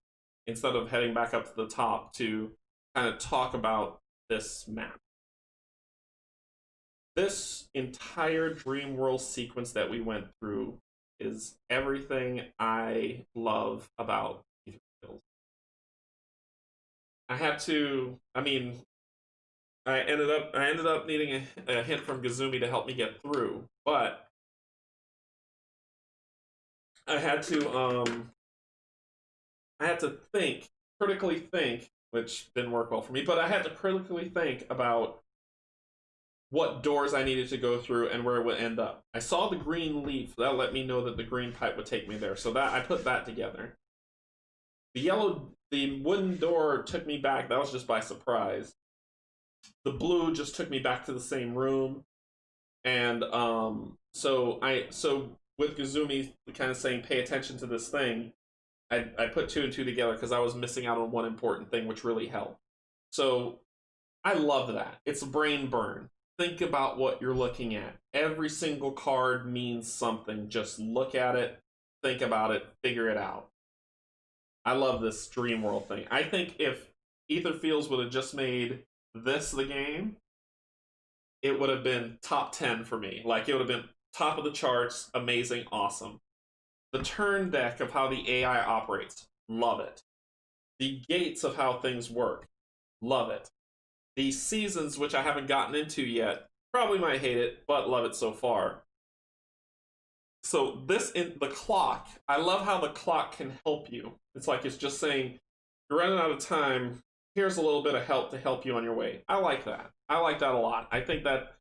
instead of heading back up to the top to kind of talk about this map. This entire Dreamworld sequence that we went through is everything I love about Etherfields. I ended up needing a hint from Gazumi to help me get through, but I had to critically think, which didn't work well for me, but I had to critically think about what doors I needed to go through and where it would end up. I saw the green leaf, that let me know that the green pipe would take me there, so that I put that together. The wooden door took me back, that was just by surprise. The blue just took me back to the same room, and so with Gazumi kind of saying pay attention to this thing, I put 2 and 2 together because I was missing out on one important thing, which really helped. So I love that. It's a brain burn. Think about what you're looking at. Every single card means something. Just look at it, think about it, figure it out. I love this Dreamworld thing. I think if Etherfields would have just made this the game, it would have been top 10 for me. Like, it would have been top of the charts, amazing, awesome. The turn deck of how the AI operates, love it. The gates of how things work, love it. The seasons, which I haven't gotten into yet, probably might hate it, but love it so far. So this, in the clock, I love how the clock can help you. It's like it's just saying, you're running out of time, here's a little bit of help to help you on your way. I like that. I like that a lot. I think that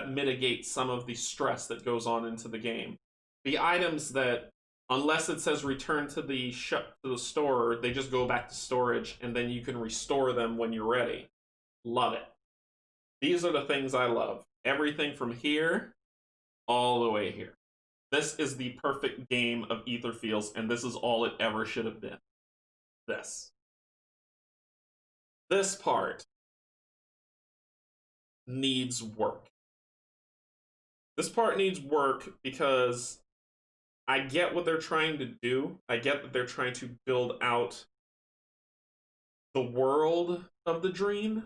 mitigates some of the stress that goes on into the game. The items that, unless it says return to the store, they just go back to storage, and then you can restore them when you're ready. Love it. These are the things I love. Everything from here all the way here. This is the perfect game of Etherfields, and this is all it ever should have been. This. This part needs work. This part needs work because I get what they're trying to do. I get that they're trying to build out the world of the dream,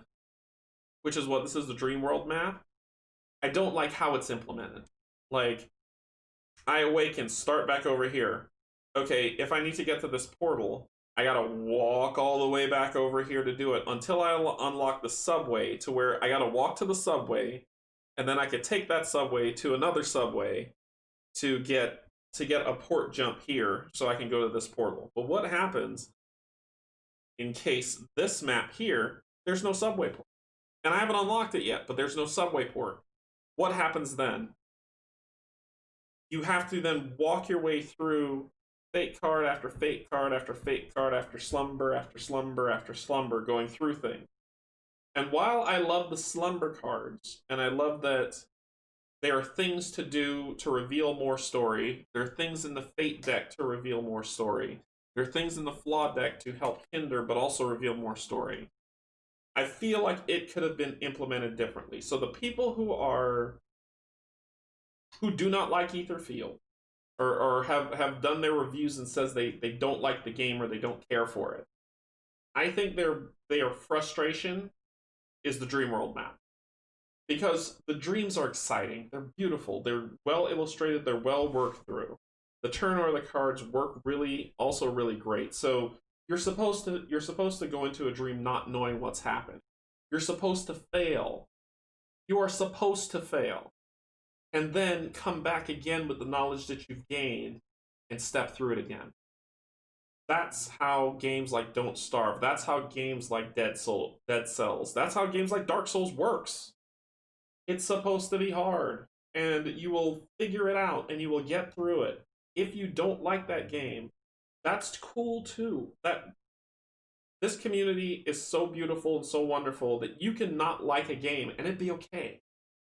which is what this is, the Dreamworld map. I don't like how it's implemented. Like, I awaken, start back over here. Okay, if I need to get to this portal, I gotta walk all the way back over here to do it until I unlock the subway, to where I gotta walk to the subway, and then I could take that subway to another subway to get a port jump here so I can go to this portal. But what happens in case this map here, there's no subway port? And I haven't unlocked it yet, but there's no subway port. What happens then? You have to then walk your way through fate card after fate card after fate card after slumber after slumber after slumber, going through things. And while I love the slumber cards, and I love that there are things to do to reveal more story, there are things in the fate deck to reveal more story, there are things in the flaw deck to help hinder but also reveal more story, I feel like it could have been implemented differently. So the people who do not like Etherfield, or have done their reviews and says they don't like the game or they don't care for it, I think their frustration is the Dreamworld map. Because the dreams are exciting, they're beautiful, they're well illustrated, they're well worked through. The turn order of the cards work also really great. So you're supposed to go into a dream not knowing what's happened. You're supposed to fail. You are supposed to fail. And then come back again with the knowledge that you've gained and step through it again. That's how games like Don't Starve, that's how games like Dead Cells, that's how games like Dark Souls works. It's supposed to be hard, and you will figure it out and you will get through it. If you don't like that game, that's cool too. This community is so beautiful and so wonderful that you can not like a game and it'd be okay.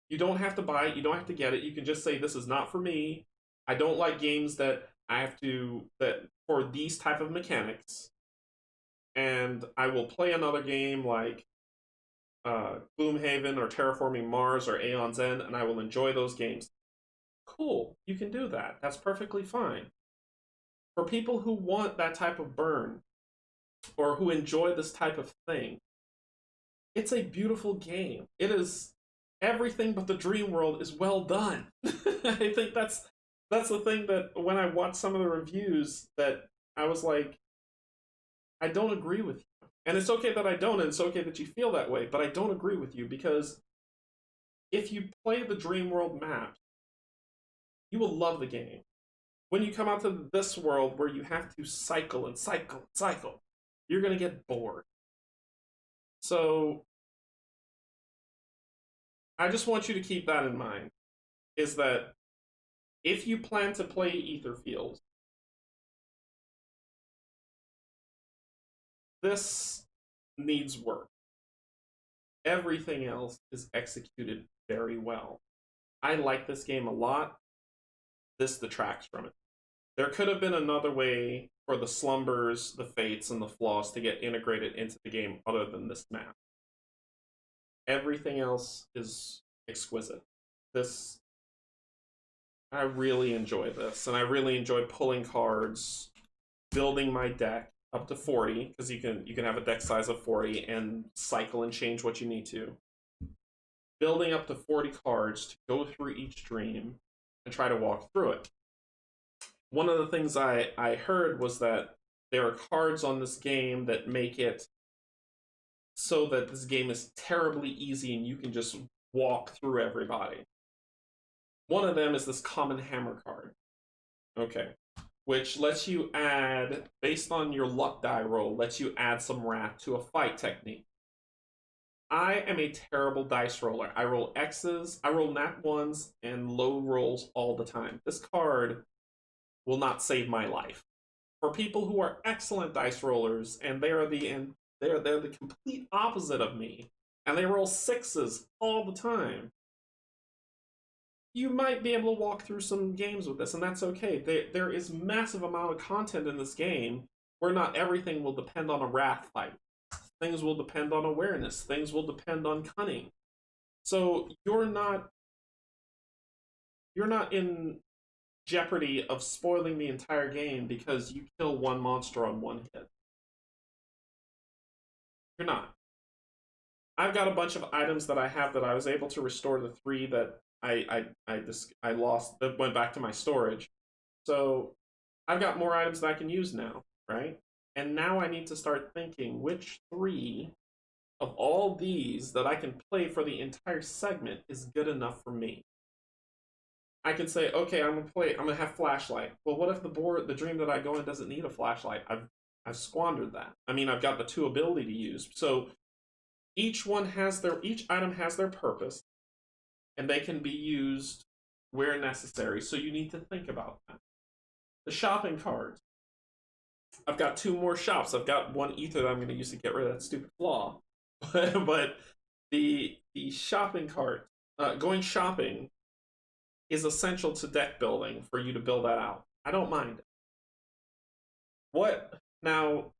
You don't have to buy it, you don't have to get it. You can just say, this is not for me. I don't like games that for these type of mechanics. And I will play another game like Gloomhaven or Terraforming Mars or Aeon's End, and I will enjoy those games. Cool, you can do that. That's perfectly fine. For people who want that type of burn, or who enjoy this type of thing, it's a beautiful game. It is everything but the dream world is well done. I think that's the thing that when I watched some of the reviews that I was like, I don't agree with you. And it's okay that I don't, and it's okay that you feel that way, but I don't agree with you, because if you play the Dreamworld map, you will love the game. When you come out to this world where you have to cycle and cycle and cycle, you're going to get bored. So I just want you to keep that in mind, is that if you plan to play Etherfields, this needs work. Everything else is executed very well. I like this game a lot. This detracts from it. There could have been another way for the slumbers, the fates, and the flaws to get integrated into the game other than this map. Everything else is exquisite. I really enjoy this, and I really enjoy pulling cards, building my deck up to 40, because you can have a deck size of 40 and cycle and change what you need to. Building up to 40 cards to go through each dream and try to walk through it. One of the things I heard was that there are cards on this game that make it so that this game is terribly easy and you can just walk through everybody. One of them is this common hammer card. Okay. Which lets you add, based on your luck die roll, lets you add some wrath to a fight technique. I am a terrible dice roller. I roll X's, I roll nat 1s, and low rolls all the time. This card will not save my life. For people who are excellent dice rollers, and they're the complete opposite of me, and they roll 6s all the time, you might be able to walk through some games with this, and that's okay. There is massive amount of content in this game where not everything will depend on a wrath fight. Things will depend on awareness. Things will depend on cunning. So you're not in jeopardy of spoiling the entire game because you kill one monster on one hit. You're not. I've got a bunch of items that I have that I was able to restore the 3 that I lost that went back to my storage. So I've got more items that I can use now, right? And now I need to start thinking which 3 of all these that I can play for the entire segment is good enough for me. I can say, okay, I'm gonna have flashlight. Well, what if the dream that I go in doesn't need a flashlight? I've squandered that. I mean, I've got the 2 ability to use. So each item has their purpose, and they can be used where necessary. So you need to think about that. The shopping carts. I've got 2 more shops. I've got 1 ether that I'm going to use to get rid of that stupid flaw. But the shopping cart, going shopping, is essential to deck building for you to build that out. I don't mind it.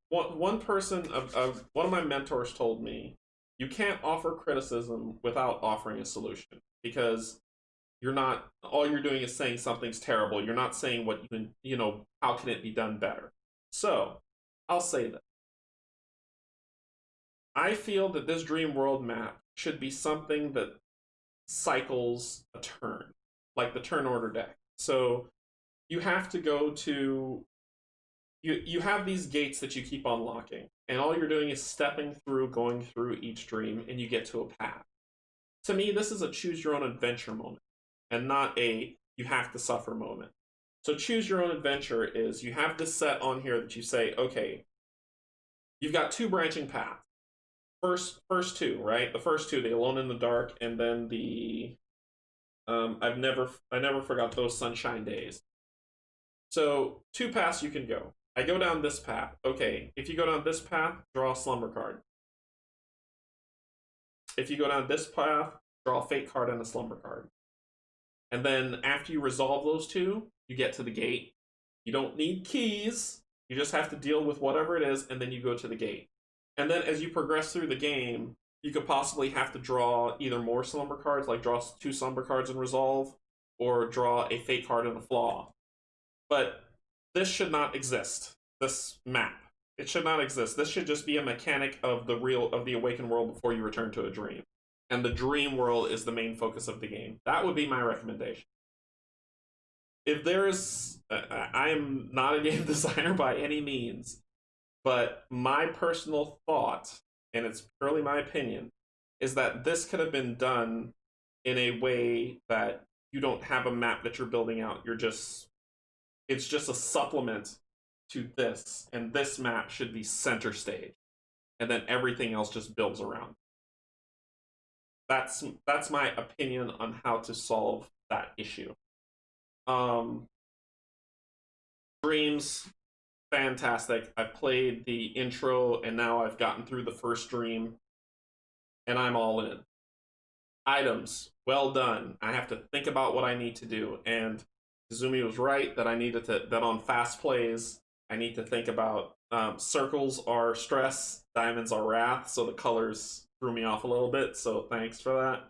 One person of one of my mentors told me, you can't offer criticism without offering a solution, because all you're doing is saying something's terrible. You're not saying what how can it be done better. So I'll say that I feel that this Dreamworld map should be something that cycles a turn, like the turn order deck. So you have to go to you have these gates that you keep unlocking, and all you're doing is going through each dream, and you get to a path. To me, this is a choose your own adventure moment, and not a you have to suffer moment. So choose your own adventure is you have this set on here that you say, okay, you've got 2 branching paths. First 2, right? The first 2, the Alone in the Dark, and then the I never forgot those Sunshine Days. So 2 paths you can go. I go down this path. Okay, if you go down this path, draw a slumber card. If you go down this path, draw a fate card and a slumber card. And then after you resolve those 2, you get to the gate. You don't need keys. You just have to deal with whatever it is, and then you go to the gate. And then as you progress through the game, you could possibly have to draw either more slumber cards, like draw 2 slumber cards and resolve, or draw a fate card and a flaw. But this should not exist. This map. It should not exist. This should just be a mechanic of the awakened world before you return to a dream. And the dream world is the main focus of the game. That would be my recommendation. If there's... I am not a game designer by any means, but my personal thought, and it's purely my opinion, is that this could have been done in a way that you don't have a map that you're building out. It's just a supplement to this, and this map should be center stage, and then everything else just builds around. That's my opinion on how to solve that issue. Dreams, fantastic. I played the intro, and now I've gotten through the first dream, and I'm all in. Items, well done. I have to think about what I need to do, and Kazumi was right that that on fast plays, I need to think about circles are stress, diamonds are wrath, so the colors threw me off a little bit, so thanks for that.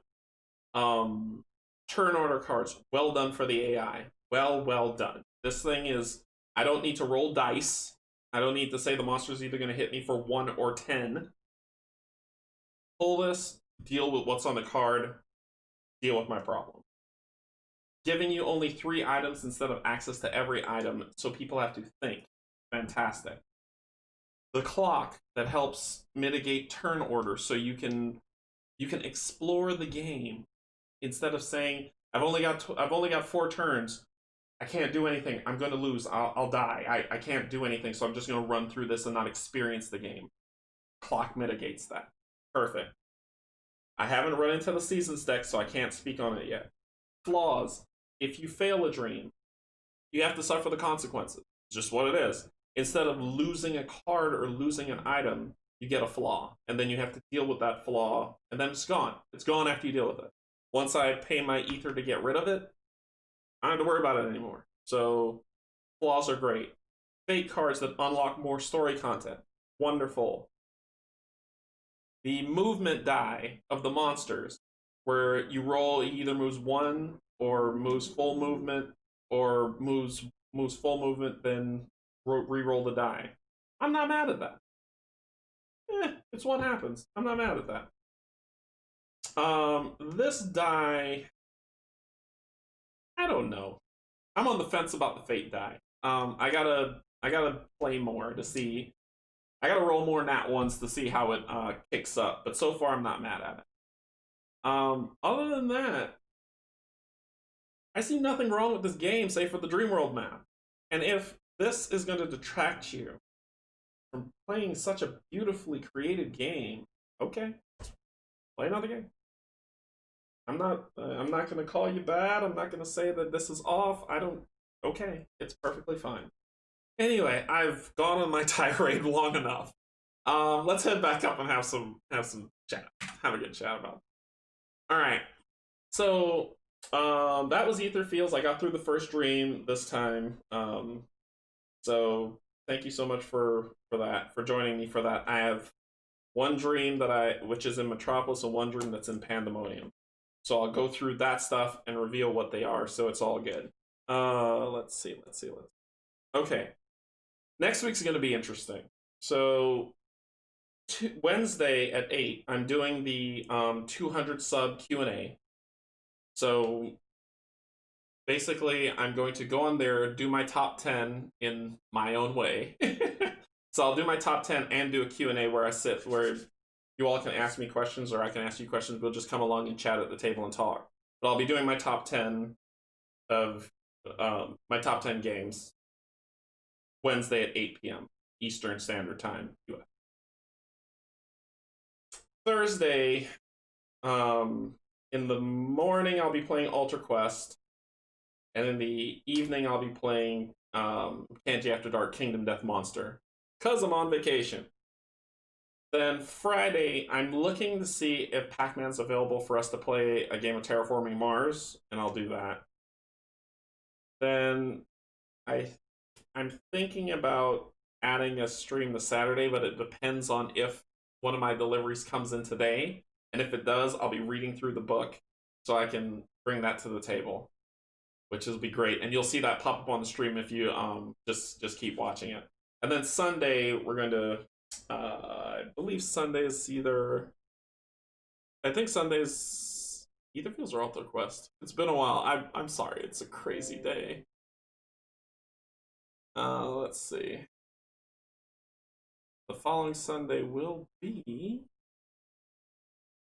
Turn order cards, well done for the AI. Well done. This thing is, I don't need to roll dice. I don't need to say the monster's either going to hit me for 1 or 10. Pull this, deal with what's on the card, deal with my problem. Giving you only 3 items instead of access to every item, so people have to think. Fantastic. The clock that helps mitigate turn order, so you can explore the game instead of saying I've only got 4 turns. I can't do anything. I'm going to lose. I'll die. I can't do anything, so I'm just going to run through this and not experience the game. Clock mitigates that. Perfect. I haven't run into the seasons deck, so I can't speak on it yet. Flaws. If you fail a dream, you have to suffer the consequences. It's just what it is. Instead of losing a card or losing an item, you get a flaw. And then you have to deal with that flaw, and then it's gone. It's gone after you deal with it. Once I pay my ether to get rid of it, I don't have to worry about it anymore. So flaws are great. Fate cards that unlock more story content. Wonderful. The movement die of the monsters, where you roll, he either moves one or moves full movement or moves full movement, then re-roll the die. I'm not mad at that. It's what happens. I'm not mad at that. This die, I don't know. I'm on the fence about the fate die. I gotta play more to see. I gotta roll more nat ones to see how it kicks up. But so far, I'm not mad at it. Other than that, I see nothing wrong with this game, save for the Dreamworld map. And if this is going to detract you from playing such a beautifully created game, okay, play another game. I'm not going to call you bad. I'm not going to say that this is off. I don't. Okay, it's perfectly fine. Anyway, I've gone on my tirade long enough. Let's head back up and have some chat. Have a good chat about it. All right. So that was Etherfields. I got through the first dream this time. So thank you so much for that, for joining me for that. I have one dream which is in Metropolis, and one dream that's in Pandemonium. So I'll go through that stuff and reveal what they are, so it's all good. Let's see. Okay. Next week's going to be interesting. So Wednesday at 8, I'm doing the 200 sub Q&A. So basically, I'm going to go on there, do my top 10 in my own way. So I'll do my top 10 and do a Q&A where I sit, where you all can ask me questions or I can ask you questions. We'll just come along and chat at the table and talk. But I'll be doing my top 10 of my top 10 games Wednesday at 8 p.m. Eastern Standard Time, US. Thursday, in the morning, I'll be playing Alter Quest. And in the evening, I'll be playing Canje After Dark Kingdom Death Monster. Because I'm on vacation. Then Friday, I'm looking to see if Pac-Man's available for us to play a game of Terraforming Mars. And I'll do that. Then I'm thinking about adding a stream to Saturday, but it depends on if one of my deliveries comes in today. And if it does, I'll be reading through the book so I can bring that to the table, which will be great. And you'll see that pop up on the stream if you just keep watching it. And then Sunday, we're going to, I believe Sunday's I think Sunday's Etherfields or Alter Quest. It's been a while. I'm sorry. It's a crazy day. Let's see. The following Sunday will be,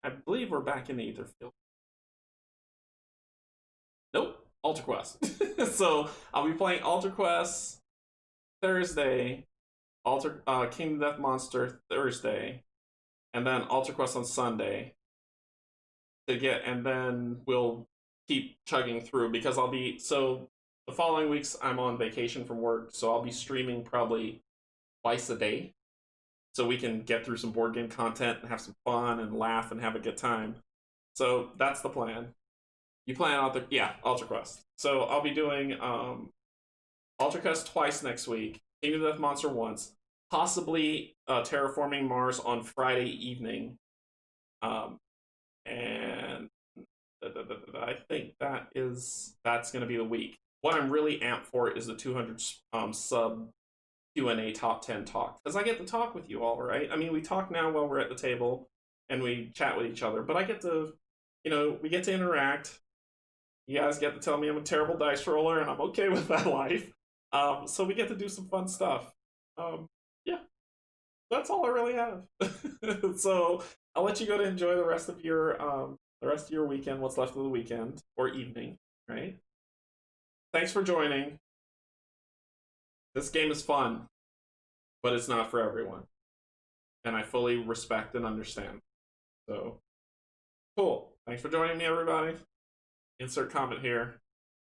I believe we're back in the Etherfield. Nope, Alter Quest. So I'll be playing Alter Quest Thursday, Kingdom Death Monster Thursday, and then Alter Quest on Sunday. And then we'll keep chugging through because the following weeks I'm on vacation from work, so I'll be streaming probably twice a day. So we can get through some board game content and have some fun and laugh and have a good time. So that's the plan. You plan Alter Quest. So I'll be doing Alter Quest twice next week, Kingdom Death Monster once, possibly Terraforming Mars on Friday evening. And I think that's going to be the week. What I'm really amped for is the 200 sub Q&A top 10 talk, because I get to talk with you all, right? I mean, we talk now while we're at the table and we chat with each other, but I get to, we get to interact. You guys get to tell me I'm a terrible dice roller and I'm okay with that life. So we get to do some fun stuff. Yeah, that's all I really have. So I'll let you go to enjoy the rest of your weekend, what's left of the weekend or evening, right? Thanks for joining. This game is fun, but it's not for everyone. And I fully respect and understand. So, cool. Thanks for joining me, everybody. Insert comment here.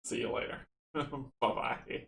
See you later. Bye-bye.